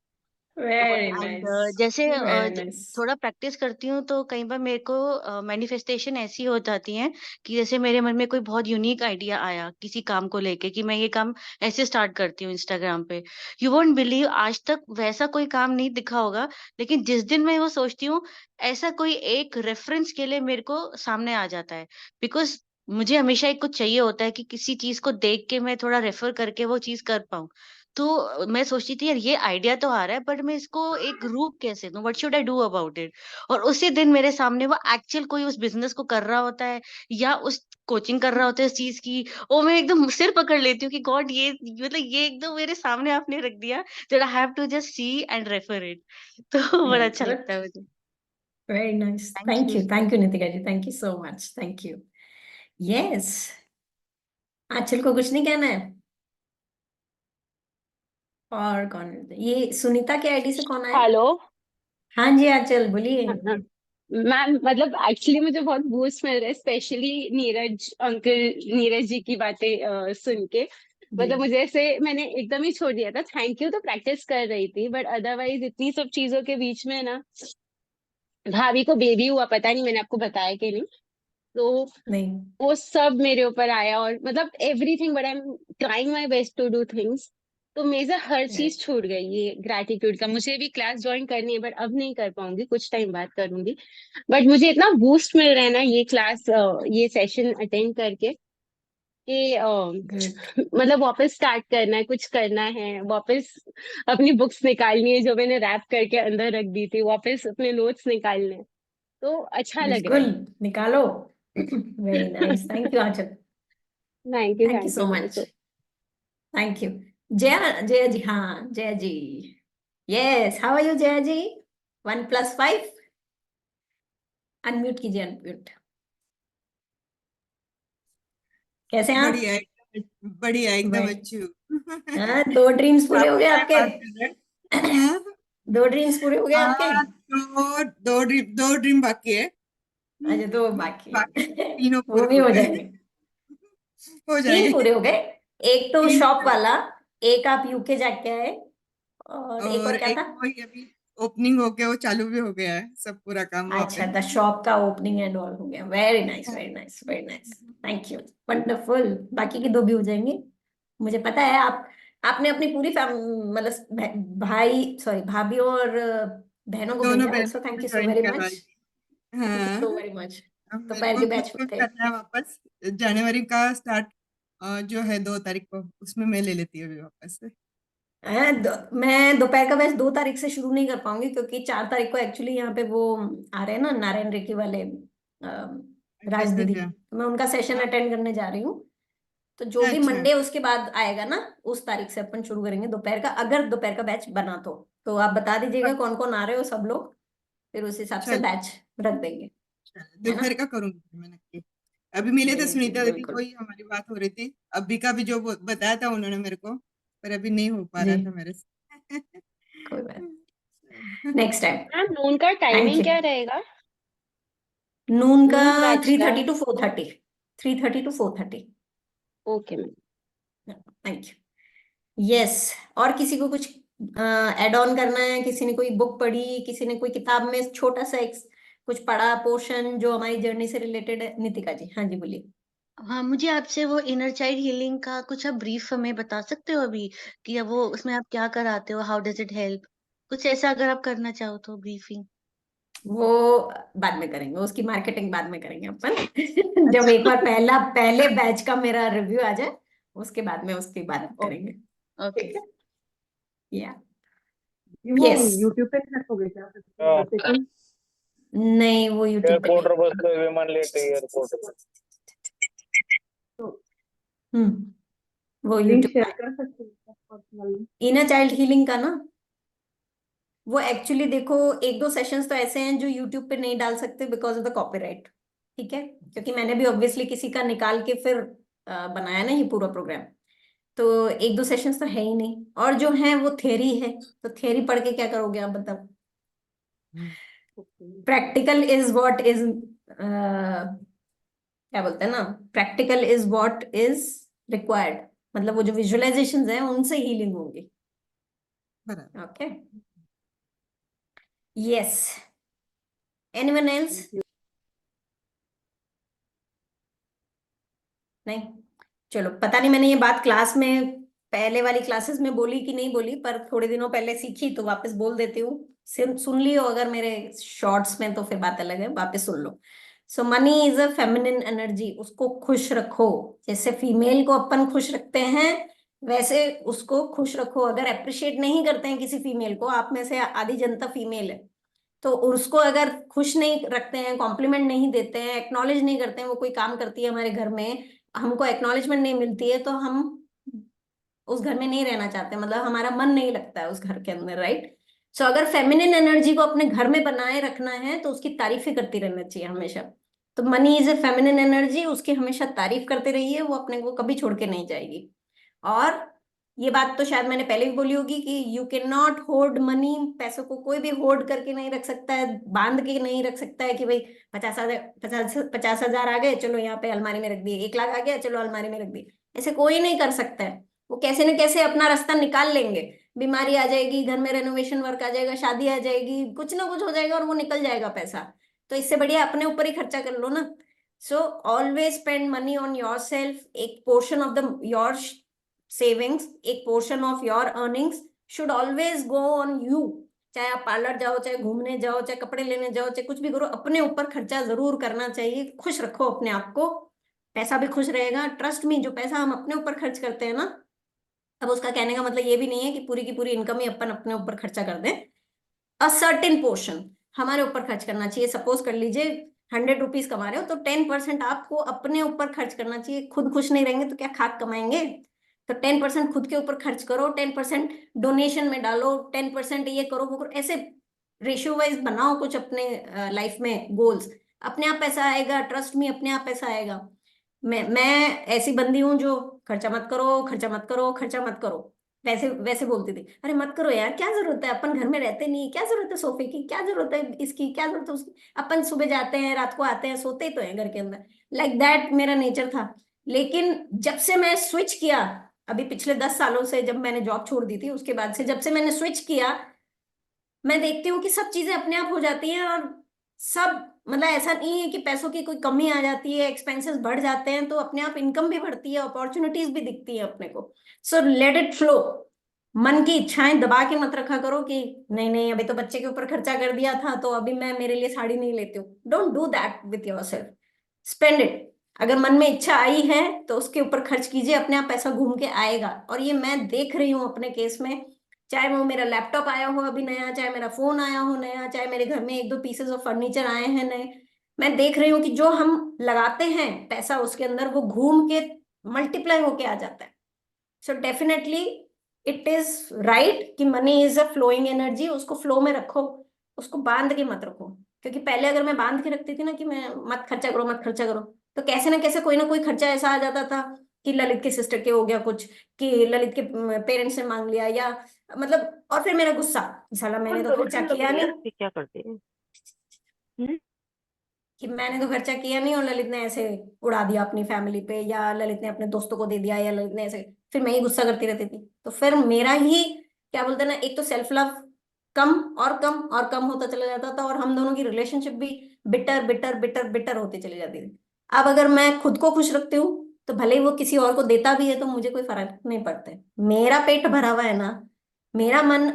वेरी एंड नाइस, जैसे वेरी नाइस। थोड़ा प्रैक्टिस करती हूँ तो कई बार मेरे को मैनिफेस्टेशन ऐसी हो जाती है कि जैसे मेरे मन में कोई बहुत यूनिक आइडिया आया किसी काम को लेके कि मैं ये काम ऐसे स्टार्ट करती हूँ इंस्टाग्राम पे। यू वोंट बिलीव, आज तक वैसा कोई काम नहीं दिखा होगा, लेकिन जिस दिन मैं वो सोचती हूँ, ऐसा कोई एक रेफरेंस के लिए मेरे को सामने आ जाता है। बिकॉज मुझे हमेशा एक कुछ चाहिए होता है कि किसी चीज को देख के मैं थोड़ा रेफर करके वो चीज कर पाऊँ। तो मैं सोचती थी यार ये आइडिया तो आ रहा है, बट मैं इसको एक रूप कैसे दूं, what should I do about it. और उसी दिन मेरे सामने वो एक्चुअल कोई उस बिजनेस को कर रहा होता है या उस कोचिंग कर रहा होता है इस चीज की, और मैं एकदम सिर पकड़ लेती हूँ कि गॉड ये मतलब ये एकदम मेरे सामने आपने रख दिया, that I have to just see and refer it. तो बड़ा वेरी अच्छा गुड, लगता है मुझे। Very nice, thank you. Thank you Nitika ji, thank you so much, thank you. Yes, Anchal को कुछ नहीं कहना है? और कौन है? ये सुनीता के आईडी से कौन आया? हेलो हाँ जी आंचल बोलिए। मैम, मतलब एक्चुअली मुझे बहुत बूस्ट मिल रहा है, स्पेशली नीरज अंकल, नीरज जी की बातें सुन के। जी मतलब मुझे ऐसे मैंने एकदम ही छोड़ दिया था, थैंक यू तो प्रैक्टिस कर रही थी, बट अदरवाइज इतनी सब चीजों के बीच में ना भाभी को बेबी हुआ, पता नहीं मैंने आपको बताया कि नहीं। तो नहीं, वो सब मेरे ऊपर आया, और मतलब everything, but I am trying my best to do things. तो मेरे से हर चीज छूट गई, ये ग्रैटिट्यूड का। मुझे भी क्लास ज्वाइन करनी है, बट अब नहीं कर पाऊंगी, कुछ टाइम बाद करूंगी। बट मुझे इतना बूस्ट मिल रहा है ना ये क्लास, ये सेशन अटेंड करके, कि गुड मतलब वापस स्टार्ट करना है, कुछ करना है, वापस अपनी बुक्स निकालनी है जो मैंने रैप करके अंदर रख दी थी, वापस अपने नोट्स निकालने हैं। तो अच्छा लग रहा बिल्कुल है। निकालो। Very nice, thank you Anchal, thank you, thank you thank so you, much, thank you. Jaya, Jaya ji, हाँ Jaya ji, yes, how are you Jaya ji? 1+5, unmute कीजिए, अनम्यूट। कैसे हैं आप? बढ़िया बढ़िया एकदम बड़े, अच्छी हाँ, 2 ड्रीम्स पूरे हो वापस गए टाइम आपके? पास कर रहे हैं। हाँ, 2 ड्रीम्स पूरे हो गए आपके? तो दो ड्रीम बाकी है। अच्छा, 2 बाकी बाकी है। तीनों वो पूरे भी हो हो गए। जाएंगे। हो 3 जाएंगे। पूरे हो गए, एक तो 3 शॉप पूरे हो वाला, एक आप यूके जाके आए, और गए एक और और क्या एक था? वही अभी ओपनिंग हो गया, वो चालू भी हो गया है, सब पूरा काम वहाँ अच्छा, पे। द शॉप का ओपनिंग एंड ऑल हो गया। Very nice, very nice, very nice, thank you, wonderful. बाकी की 2 भी हो जाएंगे, मुझे पता है। आपने अपनी पूरी मतलब भाई, सॉरी, भाभी और बहनों को दोनों भेजा। बहनों ऑल्सो को थैंक भी यू सो ज्वाइन वेरी करवा मच, दी। थैंक यू हाँ, सो वेरी मच। अब मेरे दोपहर को के खुद बैच को में थे। करना है वापस। जनवरी का स्टार्ट जो है 2 तारीख को, उसमें मैं ले लेती हूँ अभी वापस से। मैं दोपहर का बैच 2 तारीख से शुरू नहीं कर पाऊंगी, क्योंकि 4 तारीख को एक्चुअली यहाँ पे वो आ रहे हैं ना, नारायण रेड्डी वाले, अच्छा राज अच्छा दीदी, अच्छा। तो मैं उनका सेशन हाँ, अटेंड करने जा रही हूँ। तो जो भी अच्छा मंडे उसके बाद आएगा ना, उस तारीख से अपन शुरू करेंगे दोपहर का, अगर दोपहर का बैच बना तो आप बता दीजिएगा कौन कौन आ रहे हो सब लोग, फिर उस हिसाब से चल बैच रख देंगे, है ना? दोपहर का करूंगी मैं नक्की। अभी मिले थे बिल्कुल सुनीता दीदी, बिल्कुल वही हमारी बात हो रही थी। अभी का भी जो बताया था उन्होंने मेरे को, पर अभी नहीं हो पा जी, रहा था मेरे से। कोई बात, नेक्स्ट टाइम। मैम नून का थैंक टाइमिंग यू। क्या रहेगा? नून का नून बैच का। 3:30 to 4:30, 3:30 to 4:30। Okay ma'am. Thank you. Yes, और किसी को कुछ ऐड ऑन करना है? किसी ने कोई बुक पढ़ी, किसी ने कोई किताब में छोटा सा एक कुछ पढ़ा पोर्शन जो हमारी जर्नी से रिलेटेड है? नितिका जी, हाँ जी, बोलिए। हाँ, मुझे आपसे वो इनर चाइल्ड हीलिंग का कुछ आप ब्रीफ हमें बता सकते हो अभी, कि अब वो उसमें आप क्या कराते हो, हाउ डज इट हेल्प? कुछ ऐसा अगर आप करना चाहो तो ब्रीफिंग। वो बाद में करेंगे, उसकी मार्केटिंग बाद में करेंगे अपन। जब अच्छा एक बार पहले बैच का मेरा रिव्यू आ जाए, उसके बाद में उसकी बात करेंगे, ओके। ठीक है? या, वो यस, यूट्यूब पे नहीं रखोगे क्या सेशन? नहीं वो यूट्यूब पे एयरपोर्ट नहीं। बसलो विमान लेट एयरपोर्ट तो वो लिंक यूट्यूब शेयर पे। कर सकते हो पर्सनली? इनर चाइल्ड हीलिंग का ना, वो एक्चुअली देखो, 1-2 सेशंस तो ऐसे हैं जो यूट्यूब पे नहीं डाल सकते बिकॉज ऑफ द कॉपीराइट, ठीक है? क्योंकि मैंने भी ऑब्वियसली किसी का निकाल के फिर बनाया ना ये पूरा प्रोग्राम, तो 1-2 सेशंस तो है ही नहीं, और जो है वो थ्योरी है, तो थ्योरी पढ़ के क्या करोगे आप बताओ? प्रैक्टिकल इज व्हाट इज, क्या बोलते हैं ना, practical is what is required, मतलब वो जो विजुअलाइजेशंस हैं उनसे हीलिंग होगी। बराबर। Okay, yes, anyone else? नहीं, चलो, पता नहीं मैंने ये बात क्लास में पहले वाली क्लासेस में बोली कि नहीं बोली, पर थोड़े दिनों पहले सीखी तो वापस बोल देती हूँ। सुन लियो अगर मेरे शॉर्ट्स में, तो फिर बात अलग है, वापस सुन लो। So money is a feminine energy, उसको खुश रखो। जैसे फीमेल को अपन खुश रखते हैं, वैसे उसको खुश रखो। अगर अप्रिशिएट नहीं करते हैं किसी फीमेल को, आप में से आधी जनता फीमेल है, तो उसको अगर खुश नहीं रखते हैं, कॉम्प्लीमेंट नहीं देते हैं, एक्नॉलेज नहीं करते हैं, वो कोई काम करती है हमारे घर में, हमको एक्नॉलेजमेंट नहीं मिलती है, तो हम उस घर में नहीं रहना चाहते, मतलब हमारा मन नहीं लगता है उस घर के अंदर, राइट? सो अगर फेमिनिन एनर्जी को अपने घर में बनाए रखना है, तो उसकी तारीफ ही करती रहना चाहिए हमेशा। तो money is a feminine energy, उसकी हमेशा तारीफ करते रहिए, वो अपने को कभी छोड़ के नहीं जाएगी। और ये बात तो शायद मैंने पहले भी बोली होगी कि you can not hold money, पैसों को कोई भी होल्ड करके नहीं रख सकता है, बांध के नहीं रख सकता है कि भाई 50,000 आ गए, चलो यहाँ पे अलमारी में रख दिए, 1 लाख आ गया, चलो अलमारी में रख दिए। ऐसे कोई नहीं कर सकता है। वो कैसे न कैसे अपना रास्ता निकाल लेंगे, बीमारी आ जाएगी, घर में रेनोवेशन वर्क आ जाएगा, शादी आ जाएगी, कुछ ना कुछ हो जाएगा और वो निकल जाएगा पैसा। तो इससे बढ़िया अपने ऊपर ही खर्चा कर लो ना। So always spend money on your yourself portion of the your savings, एक portion of your earnings should always go on you. चाहे आप पार्लर जाओ, चाहे घूमने जाओ, चाहे कपड़े लेने जाओ, चाहे कुछ भी करो, अपने ऊपर खर्चा जरूर करना चाहिए। खुश रखो अपने आप को, पैसा भी खुश रहेगा। ट्रस्ट मी, जो पैसा हम अपने ऊपर खर्च करते हैं ना, अब उसका कहने का मतलब ये भी नहीं है कि पूरी की पूरी इनकम ही अपन अपने ऊपर खर्चा कर दें। अ सर्टेन पोर्शन हमारे ऊपर खर्च करना चाहिए। सपोज कर लीजिए 100 रुपीज कमा रहे हो तो 10% आपको अपने ऊपर खर्च करना चाहिए। खुद खुश नहीं रहेंगे तो क्या खाक कमाएंगे? तो 10% खुद के ऊपर खर्च करो, 10% डोनेशन में डालो, 10% ये करो वो करो, ऐसे रेशियो वाइज बनाओ कुछ अपने लाइफ में गोल्स। अपने आप पैसा आएगा, ट्रस्ट मी, अपने आप पैसा आएगा। मैं ऐसी बंदी हूँ जो खर्चा मत करो, खर्चा मत करो, खर्चा मत करो, वैसे वैसे बोलती थी। अरे मत करो यार, क्या जरूरत है, अपन घर में रहते नहीं, क्या जरूरत है सोफे की, क्या जरूरत है इसकी, क्या जरूरत है उसकी, अपन सुबह जाते हैं रात को आते हैं, सोते ही तो हैं घर के अंदर। लाइक दैट मेरा नेचर था। लेकिन जब से मैं स्विच किया, अभी पिछले 10 सालों से, जब मैंने जॉब छोड़ दी थी उसके बाद से, जब से मैंने स्विच किया, मैं देखती हूँ कि सब चीजें अपने आप हो जाती हैं। और सब मतलब ऐसा नहीं है कि पैसों की कोई कमी आ जाती है, एक्सपेंसेस बढ़ जाते हैं तो अपने आप इनकम भी बढ़ती है, अपॉर्चुनिटीज भी दिखती है अपने को। So let it flow. मन की इच्छाएं दबा के मत रखा करो कि नहीं नहीं अभी तो बच्चे के ऊपर खर्चा कर दिया था तो अभी मैं मेरे लिए साड़ी नहीं लेती हूँ। Don't do that with yourself. Spend it. अगर मन में इच्छा आई है तो उसके ऊपर खर्च कीजिए, अपने आप पैसा घूम के आएगा। और ये मैं देख रही हूँ अपने केस में, चाहे वो मेरा लैपटॉप आया हो अभी नया, चाहे मेरा फोन आया हो नया, चाहे मेरे घर में 1-2 पीसेस ऑफ फर्नीचर आए हैं नए, मैं देख रही हूँ कि जो हम लगाते हैं पैसा उसके अंदर, वो घूम के मल्टीप्लाई होके आ जाता है। So definitely it is right कि money is a flowing energy, उसको फ्लो में रखो, उसको बांध के मत रखो। क्योंकि पहले अगर मैं बांध के रखती थी ना कि मैं मत खर्चा करो मत खर्चा करो, तो कैसे ना कोई खर्चा ऐसा आ जाता था कि ललित के सिस्टर के हो गया कुछ, कि ललित के पेरेंट्स ने मांग लिया, या मतलब, और फिर मेरा गुस्सा, साला मैंने तो खर्चा किया नहीं, क्या करते हैं? कि मैंने तो खर्चा किया नहीं और ललित ने ऐसे उड़ा दिया अपनी फैमिली पे, या ललित ने अपने दोस्तों को दे दिया, या ललित ने ऐसे, फिर मैं ही गुस्सा करती रहती थी। तो फिर मेरा ही क्या बोलते हैं ना, एक तो सेल्फ लव कम और कम और कम होता चला जाता था, और हम दोनों की रिलेशनशिप भी बिटर बिटर बिटर बिटर होती चली जाती थी। अब अगर मैं खुद को खुश रखती हूँ तो भले ही वो किसी और को देता भी है तो मुझे कोई फर्क नहीं पड़ता है। मेरा पेट भरा हुआ है ना, मेरा मन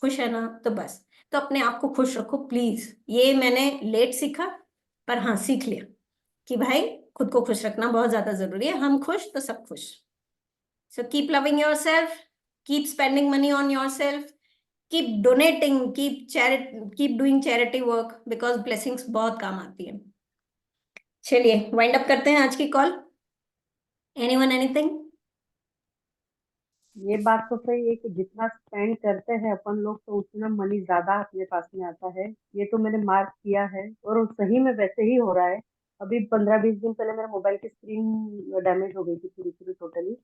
खुश है ना, तो बस। तो अपने आप को खुश रखो प्लीज। ये मैंने लेट सीखा, पर हाँ सीख लिया कि भाई खुद को खुश रखना बहुत ज्यादा जरूरी है। हम खुश तो सब खुश। So keep loving your self, keep spending money on your self, keep donating, keep doing charity work, because blessings बहुत काम आती है। चलिए वाइंड अप करते हैं आज की कॉल। Anyone anything? ये बात तो सही है कि जितना स्पेंड करते हैं अपन लोग तो उतना मनी ज्यादा अपने पास में आता है। ये तो मैंने मार्क किया है और वो सही में वैसे ही हो रहा है। अभी 15-20 दिन पहले मेरे मोबाइल की स्क्रीन डैमेज हो गई थी पूरी पूरी टोटली।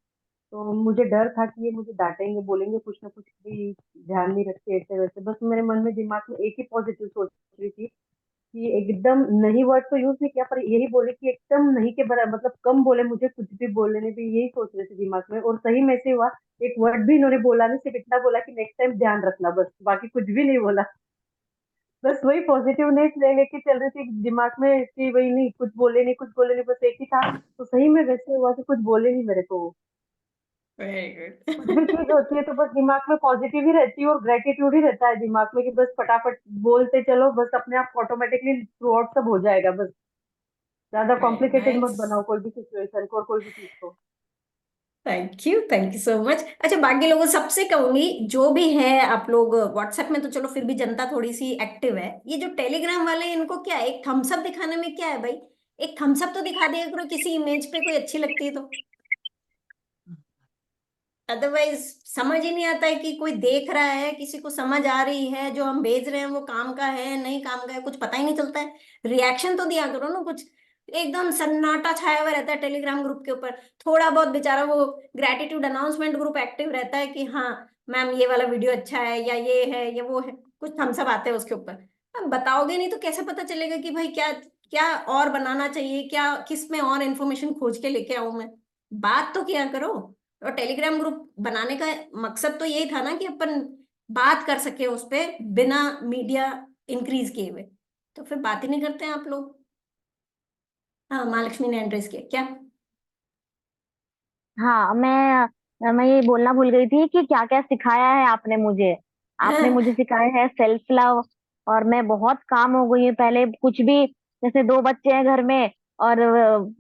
तो मुझे डर था कि ये मुझे डांटेंगे, बोलेंगे कुछ ना कुछ भी, ध्यान नहीं रखते ऐसे वैसे। बस मेरे मन में दिमाग में एक ही पॉजिटिव सोच रही थी कि एकदम नहीं, वर्ड तो यूज नहीं किया पर यही बोले कि एकदम नहीं के बराबर, मतलब कम बोले, मुझे कुछ भी बोलने नहीं भी, यही सोच रहे थे दिमाग में। और सही में से हुआ। एक वर्ड भी इन्होंने बोला नहीं, सिर्फ इतना बोला कि नेक्स्ट टाइम ध्यान रखना, बस बाकी कुछ भी नहीं बोला। बस वही पॉजिटिवनेस ले लेके चल रही थी दिमाग में कि वही, नहीं कुछ बोले नहीं कुछ बोले नहीं, बस एक ही था। तो सही में वैसे हुआ कि कुछ बोले नहीं मेरे को। वेरी कुछ भी चीज होती है तो बस दिमाग में पॉजिटिव ही रहती है और ग्रेटिट्यूड ही रहता है दिमाग में कि बस फटाफट बोलते चलो, बस अपने आप ऑटोमेटिकली थ्रू आउट सब हो जाएगा। बस ज्यादा गुड, कॉम्प्लिकेटेड मत नाइस। बनाओ कोई भी सिचुएशन को और कोई भी चीज को। Thank you so much. अच्छा, बाकी लोगों सबसे कहूंगी, जो भी है आप लोग व्हाट्सएप में तो चलो फिर भी जनता थोड़ी सी एक्टिव है, ये जो टेलीग्राम वाले इनको क्या है, एक थम्स अप दिखाने में क्या है भाई? एक थम्स अप तो दिखा दिया करो किसी इमेज पे, कोई अच्छी लगती है तो। अदरवाइज समझ ही नहीं आता है कि कोई देख रहा है, किसी को समझ आ रही है जो हम भेज रहे हैं वो काम का है नहीं काम का है, कुछ पता ही नहीं चलता है। रिएक्शन तो दिया करो ना कुछ। एकदम सन्नाटा छाया हुआ रहता है टेलीग्राम ग्रुप के ऊपर। थोड़ा बहुत बेचारा वो ग्रेटिट्यूड अनाउंसमेंट ग्रुप एक्टिव रहता है कि हाँ मैम ये वाला वीडियो अच्छा है, या ये है या वो है, कुछ थम्स अप आते हैं उसके ऊपर। अब बताओगे नहीं तो कैसे पता चलेगा कि भाई क्या क्या और बनाना चाहिए, क्या किस में और इन्फॉर्मेशन खोज के लेके आऊं मैं। बात तो किया करो। और टेलीग्राम ग्रुप बनाने का मकसद तो यही था ना कि अपन बात कर सके उस पे बिना मीडिया इंक्रीज किए हुए। तो फिर बात ही नहीं करते हैं आप लोग। हाँ, महालक्ष्मी ने एड्रेस किया क्या? हाँ, मैं ये बोलना भूल गई थी कि क्या क्या सिखाया है आपने मुझे। आपने मुझे सिखाया है सेल्फ लव, और मैं बहुत काम हो गई हूँ। पहले कुछ भी, जैसे 2 बच्चे हैं घर में, और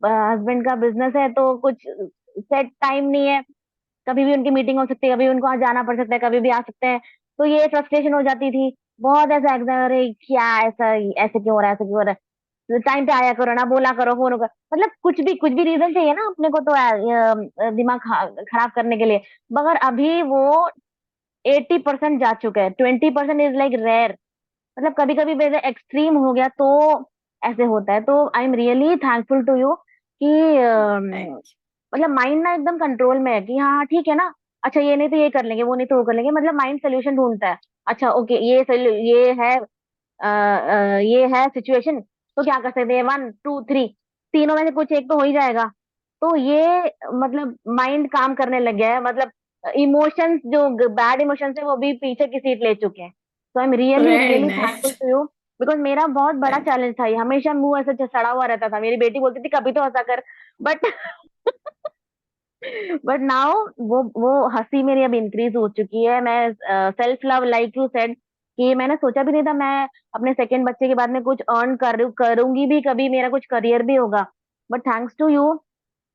हस्बैंड का बिजनेस है, तो कुछ सेट टाइम नहीं है, कभी भी उनकी मीटिंग हो सकती है, कभी उनको वहां जाना पड़ सकता है, कभी भी आ सकते हैं। तो ये फ्रस्ट्रेशन हो जाती थी बहुत, ऐसा एग्जाम, अरे क्या ऐसा, ऐसे क्यों हो रहा है, ऐसे क्यों हो रहा है, टाइम पे आया करो ना, बोला करो, फोन कर, मतलब कुछ भी रीजन चाहिए ना अपने को, तो दिमाग खराब करने के लिए। मगर अभी वो 80% जा चुका है, 20% इज लाइक रेयर। मतलब कभी कभी मेरे एक्सट्रीम हो गया तो ऐसे होता है। तो I am really thankful to you कि मतलब माइंड ना एकदम कंट्रोल में है कि हाँ ठीक है ना, अच्छा ये नहीं तो ये कर लेंगे, वो नहीं तो वो कर लेंगे, मतलब माइंड सोल्यूशन ढूंढता है। अच्छा ओके, ये है सिचुएशन, तो क्या कर सकते हैं, 1 2 3, तीनों में से कुछ एक तो हो ही जाएगा। तो ये मतलब माइंड काम करने लग गया है, मतलब इमोशंस, जो बैड इमोशंस है वो भी पीछे की सीट ले चुके हैं। तो I am really very really thankful nice. To you, because मेरा बहुत बड़ा चैलेंज था ये, हमेशा मुंह ऐसा सड़ा हुआ रहता था, मेरी बेटी बोलती थी कभी तो हंसा कर, बट बट नाउ वो हंसी मेरी अब इंक्रीज हो चुकी है। मैं self love, like you said, कि मैंने सोचा भी नहीं था मैं अपने सेकंड बच्चे के बाद में कुछ अर्न करूंगी भी, कभी मेरा कुछ करियर भी होगा। बट थैंक्स टू यू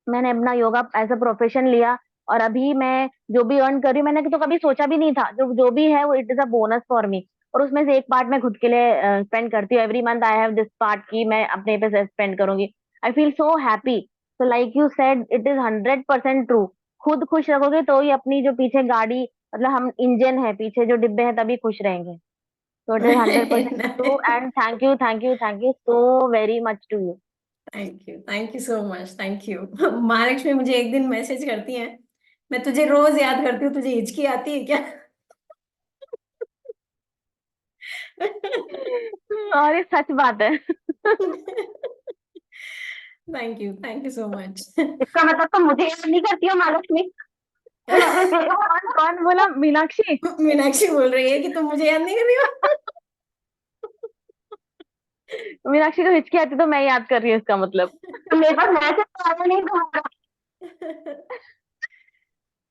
मैंने अपना योगा एज अ प्रोफेशन लिया, और अभी मैं जो भी अर्न कर रही हूँ, मैंने तो कभी सोचा भी नहीं था, जो जो भी है वो it is a bonus for me. और उसमें से एक पार्ट मैं खुद के लिए स्पेंड करती हूँ, every month I have this part की मैं अपने पे स्पेंड करूंगी। I feel so happy. So like you said, it is 100% true. खुद खुश रखोगे तो ही अपनी जो पीछे गाड़ी, मतलब हम इंजन है, पीछे जो डिब्बे हैं, तभी खुश रहेंगे। So it is 100% true, and thank you so very much to you. Thank you so much, thank you. Mahalakshmi मुझे एक दिन मैसेज करती है, मैं तुझे रोज याद करती हूँ, तुझे हिचकी आती है क्या? और ये सच बात है। Thank you so much. इसका मतलब तो मुझे याद नहीं करती हो महालक्ष्मी। कौन बोला? मीनाक्षी? मीनाक्षी बोल रही है कि तुम मुझे याद नहीं कर रही हो। मीनाक्षी को हिचकी आती तो मैं याद कर रही हूँ, इसका मतलब मेरे पास मैसेज आया नहीं तुम्हारा।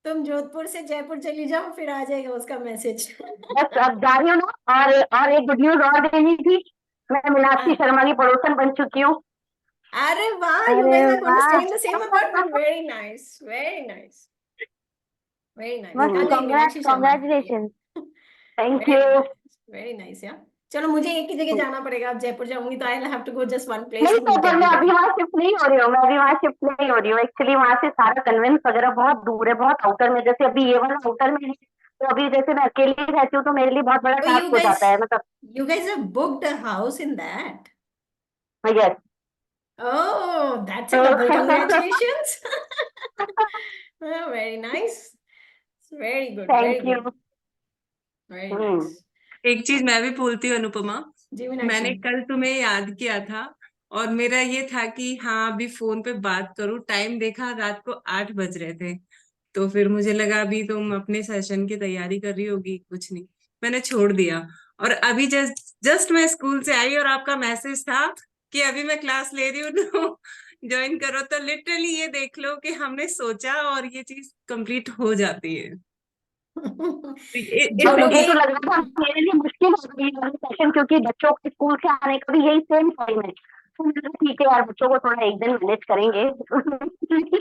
तुम जोधपुर से जयपुर चली जाओ, फिर आ जाएगा उसका मैसेज। बस अब जा रही हूँ ना, और एक गुड न्यूज और देनी थी, मैं मीनाक्षी शर्मा की पड़ोसन बन चुकी हूँ। अरे वाह, you अरे guys are going to stay वाह, in the same apartment. Very nice, very nice, very nice. आ गई Meenakshi Sharma. Congratulation, thank Very you. nice, very nice यार। चलो मुझे एक ही जगह जाना पड़ेगा, अब जयपुर जाऊंगी तो I have to go just one place नहीं टू तो मीट पर मैं अभी एवरीबॉडी। वहां शिफ्ट नहीं हो रही हूँ, मैं अभी वहां शिफ्ट नहीं हो रही हूँ, एक्चुअली वहां से सारा कन्वेंस वगैरह बहुत दूर है, बहुत आउटर में, जैसे अभी ये वाला आउटर में है, तो अभी जैसे मैं अकेली रहती हूँ तो मेरे लिए बहुत बड़ा Oh, टास्क हो जाता है, मतलब। you guys have booked a house in that? Yes. Oh, that's a double congratulations. Oh, very nice. Very good, very thank you. good, very nice. एक चीज मैं भी बोलती हूँ अनुपमा, जी मीनाक्षी। मैंने कल तुम्हें याद किया था और मेरा ये था कि हाँ अभी फोन पे बात करूं, टाइम देखा रात को 8 बज रहे थे, तो फिर मुझे लगा अभी तुम अपने सेशन की तैयारी कर रही होगी, कुछ नहीं, मैंने छोड़ दिया। और अभी जस्ट मैं स्कूल से आई और आपका मैसेज था कि अभी मैं क्लास ले रही हूँ तो ज्वाइन करो, तो लिटरली ये देख लो कि हमने सोचा और ये चीज कंप्लीट हो जाती है। जो लोग मुझे तो लग रहा था मेरे लिए मुश्किल हो गई वाली सेशन, क्योंकि बच्चों के स्कूल से आने का भी यही सेम टाइम है, तो मैंने कहा, ठीक है यार, बच्चों को थोड़ा एक दिन मैनेज करेंगे।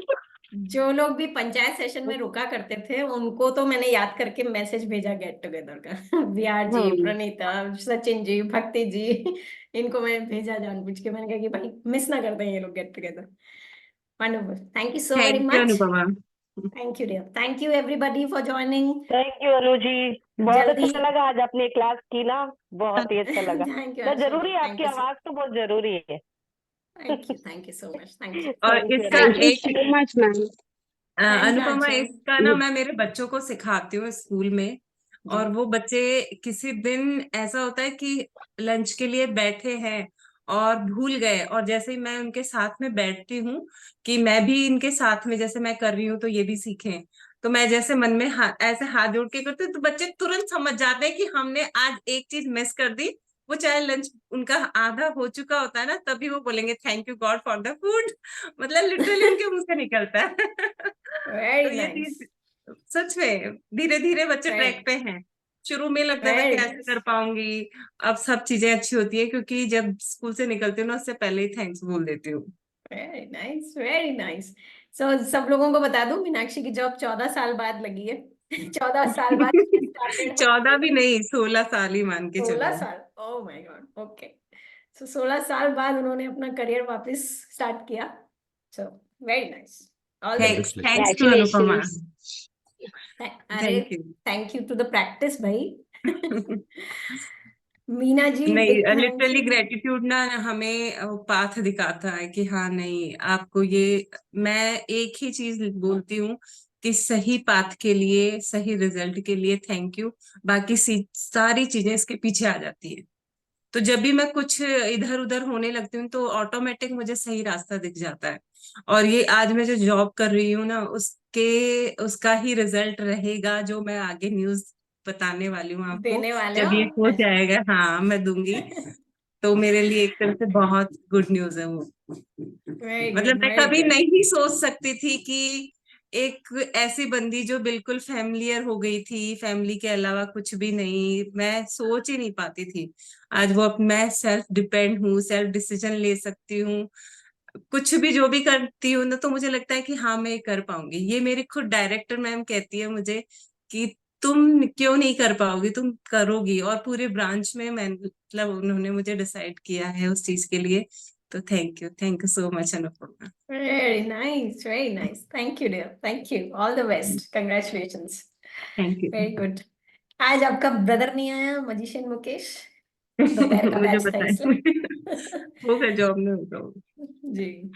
जो लोग भी पंचायत सेशन में रुका करते थे उनको तो मैंने याद करके मैसेज भेजा गेट टुगेदर का। विहार जी, प्रणीता, सचिन जी, भक्ति जी, इनको मैं भेजा जानबूझ के, मैंने कहा कि भाई मिस ना करते हैं ये लोग get together. Wonderful, thank you so very thank you much. Anupama. Thank you dear, thank you everybody for joining. Thank you Anu ji, बहुत जल्दी अच्छा लगा आज आपने क्लास की ना, बहुत ही अच्छा लगा। थैंक यू तो आशा जरूरी जी, है, थैंक आपकी यू आवाज तो बहुत जरूरी है। Thank you so much, thank you. और थैंक यू इसका अनु जी। एक so much ma'am. Thank you Anupama, Asha इसका ना मैं मेरे बच्चों को सिखाती हूँ स्कूल में, जी। और वो बच्चे किसी दिन ऐसा होता है कि लंच के लिए बैठे हैं और भूल गए, और जैसे ही मैं उनके साथ में बैठती हूँ कि मैं भी इनके साथ में जैसे मैं कर रही हूँ तो ये भी सीखें, तो मैं जैसे मन में ऐसे हाथ जोड़ के करती हूँ, तो बच्चे तुरंत समझ जाते हैं कि हमने आज एक चीज मिस कर दी। वो चाहे लंच उनका आधा हो चुका होता है ना, तभी वो बोलेंगे thank you God for the food, मतलब लिटरली उनके मुंह से निकलता है। तो वेरी ये नाइस, चीज सच में धीरे धीरे बच्चे ट्रैक पे हैं। शुरू में लगता था वेरी कैसे नाइस। कर पाऊंगी, अब सब चीजें अच्छी होती है क्योंकि जब स्कूल से निकलती हूँ ना उससे पहले ही थैंक्स बोल देती हूँ। Very nice, very nice. So सब लोगों को बता दूं, मीनाक्षी की जॉब 14 साल बाद लगी है। 14 साल बाद स्टार्टेड 14 भी नहीं, 16 साल ही मान के 16 चलो। साल, oh my God, okay. So 16 साल बाद उन्होंने अपना करियर वापस स्टार्ट किया। So very nice, all the thanks, best. Thanks to Anupama. अरे thank you. Thank you to the practice भाई। मीना जी, नहीं, बिग थैंक्स। लिटरली ग्रेटिट्यूड ना हमें पाथ दिखाता है कि हाँ नहीं आपको ये, मैं एक ही चीज बोलती हूँ कि सही पाथ के लिए, सही रिजल्ट के लिए थैंक यू, बाकी सारी चीजें इसके पीछे आ जाती है। तो जब भी मैं कुछ इधर उधर होने लगती हूँ तो ऑटोमेटिक मुझे सही रास्ता दिख जाता है। और ये आज मैं जो जॉब कर रही हूँ ना, उसका ही रिजल्ट रहेगा जो मैं आगे न्यूज बताने वाली हूँ आपको। देने वाले जब हो? ये हो अच्छा। जाएगा, हाँ मैं दूंगी। तो मेरे लिए एक तरह से बहुत गुड न्यूज है वो। वेरी मतलब गुड, मैं वेरी कभी गुड। नहीं सोच सकती थी कि एक ऐसी बंदी जो बिल्कुल फैमिलियर हो गई थी, फैमिली के अलावा कुछ भी नहीं, मैं सोच ही नहीं पाती थी, आज वो मैं सेल्फ डिपेंड हूँ, सेल्फ डिसीजन ले सकती हूँ, कुछ भी जो भी करती हूँ ना, तो मुझे लगता है कि हाँ मैं ये कर पाऊंगी। ये मेरी खुद डायरेक्टर मैम कहती है मुझे कि तुम क्यों नहीं कर पाओगी, तुम करोगी। और पूरे ब्रांच में मैं मतलब उन्होंने मुझे डिसाइड किया है उस चीज के लिए। तो thank you so much Anupama. Very nice, very nice. Thank you, dear. Thank you. All the best. Congratulations. Thank you. Very good. आज आपका ब्रदर नहीं आया, मजिशियन मुकेश, दोपहर का मुझे बैच था पता है। इसलिए। होगा जॉब में होगा। जी,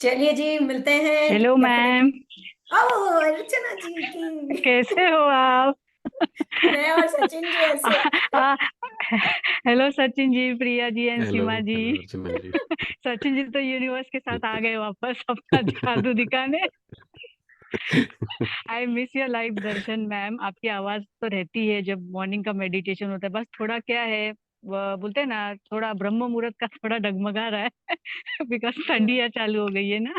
चलिए जी, मिलते हैं हेलो मैम, डेफिनेटली। ओह, अर्चना जी की। कैसे हो आप? मैं और सचिन जी ऐसे। हाँ, hello Sachin ji, Priya ji and hello Seema ji. Hello Archana ji. Sachin ji तो यूनिवर्स के साथ आ गए वापस अपना जादू दिखाने। I miss your live Darshan ma'am, आपकी आवाज तो रहती है जब मॉर्निंग का मेडिटेशन होता है, बस थोड़ा क्या है बोलते हैं ना, थोड़ा ब्रह्म मुहूर्त का थोड़ा डगमगा रहा है। बिकॉज ठंडियाँ चालू हो गई है ना,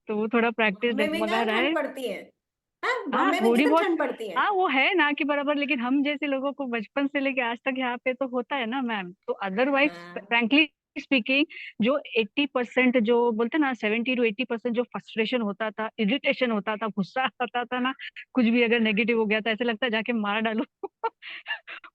तो वो थोड़ा प्रैक्टिस बॉम्बे में डगमगा क्या रहा है। ठंड पड़ती है? हाँ, हाँ बॉम्बे में थोड़ी कितनी बहुत। ठंड पड़ती है? हाँ वो है ना कि बराबर, लेकिन हम जैसे लोगों को बचपन से लेके आज तक यहाँ पे तो होता है ना मैम, तो अदरवाइज फ्रैंकली स्पीकिंग जो 80% जो बोलते ना 70 to 80% जो फ्रस्ट्रेशन होता था, इरिटेशन होता था, गुस्सा आता था ना, कुछ भी अगर नेगेटिव हो गया था ऐसे लगता है जाके मार डालो।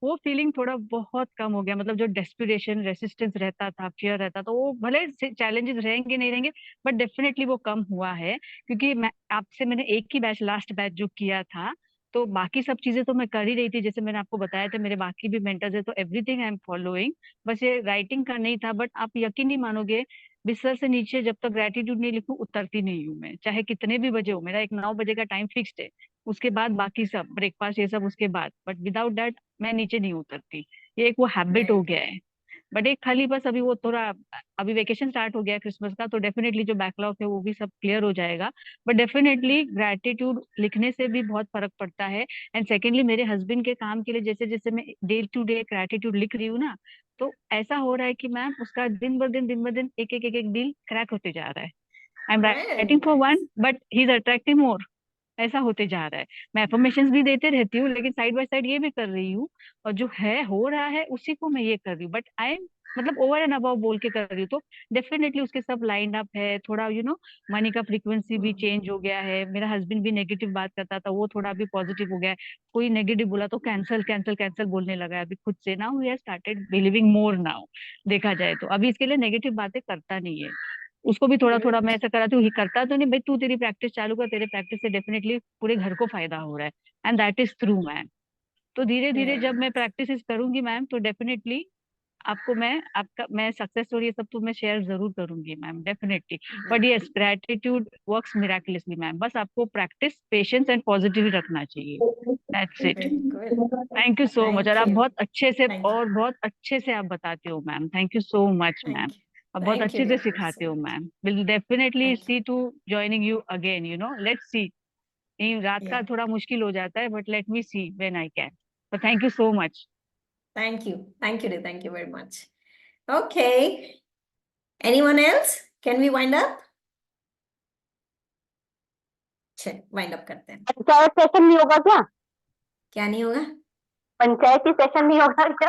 वो फीलिंग थोड़ा बहुत कम हो गया, मतलब जो डेस्पिरेशन रेसिस्टेंस रहता था, फियर रहता था, वो भले चैलेंजेस रहेंगे नहीं रहेंगे, बट डेफिनेटली वो कम हुआ है। क्योंकि मैं आपसे मैंने एक ही बैच, लास्ट बैच जो किया था, तो बाकी सब चीजें तो मैं कर ही रही थी, जैसे मैंने आपको बताया था मेरे बाकी भी मेंटर्स है, तो एवरीथिंग आई एम फॉलोइंग। बस ये राइटिंग का नहीं था, बट आप यकीन नहीं मानोगे, बिस्तर से नीचे जब तक ग्रेटिट्यूड नहीं लिखूं उतरती नहीं हूँ मैं, चाहे कितने भी बजे हो, मेरा एक 9 बजे का टाइम फिक्स्ड है, उसके बाद बाकी सब ब्रेकफास्ट ये सब उसके बाद, बट विदाउट दैट मैं नीचे नहीं उतरती। ये एक वो हैबिट हो गया है। बट एक खाली बस अभी वो थोड़ा, अभी वेकेशन स्टार्ट हो गया है क्रिसमस का, तो डेफिनेटली जो बैकलॉग है वो भी सब क्लियर हो जाएगा। बट डेफिनेटली ग्रैटिट्यूड लिखने से भी बहुत फर्क पड़ता है। एंड सेकेंडली मेरे हस्बैंड के काम के लिए जैसे जैसे मैं डे टू डे ग्रैटिट्यूड लिख रही हूँ ना, तो ऐसा हो रहा है कि मैम उसका दिन ब दिन एक डील क्रैक होते जा रहा है। I am Very writing for nice. One but he is attracting more, ऐसा होते जा रहा है। मैं अफर्मेशंस भी देते रहती हूँ, लेकिन साइड बाय साइड ये भी कर रही हूँ, और जो है हो रहा है उसी को मैं ये कर रही हूँ, बट आई एम मतलब ओवर एंड अबव बोल के कर रही हूँ, तो डेफिनेटली उसके सब लाइन अप है। थोड़ा मनी का फ्रीक्वेंसी भी चेंज हो गया है, मेरा हस्बैंड भी नेगेटिव बात करता था, वो थोड़ा भी पॉजिटिव हो गया है, कोई नेगेटिव बोला तो कैंसल कैंसल कैंसल बोलने लगा है अभी खुद से। Now we have started believing more now, देखा जाए तो अभी इसके लिए नेगेटिव बातें करता नहीं है। उसको भी थोड़ा थोड़ा मैं ऐसा कराती हूँ, ये करता तो नहीं भाई, तू तेरी प्रैक्टिस चालू कर, तेरे प्रैक्टिस से डेफिनेटली पूरे घर को फायदा हो रहा है, and that is through ma'am. तो धीरे धीरे Very जब मैं nice. प्रैक्टिस करूंगी मैम, तो डेफिनेटली आपको मैं सक्सेस स्टोरी ये सब तो मैं शेयर जरूर करूंगी ma'am, definitely. But yes, gratitude works miraculously ma'am, बस आपको प्रैक्टिस, पेशेंस एंड पॉजिटिव रखना चाहिए, that's it. Very good. Thank you so much. और Thank आप you. बहुत अच्छे से Thank you. और बहुत अच्छे से आप बताते हो ma'am, thank you so much ma'am. Thank you. और बहुत Thank you, अच्छे से dear. Thank you सिखाते so हो much. Ma'am, will definitely Thank you. See to joining you again, let's see. नहीं, रात का Yeah. थोड़ा मुश्किल हो जाता है, but let me see when I can. तो thank you so much. Thank you. Thank you, dear. Thank you very much. Okay. Anyone else? Can we wind up? चल, wind up करते हैं। पंचायत सेशन नहीं होगा क्या? क्या नहीं होगा? पंचायती सेशन नहीं होगा क्या?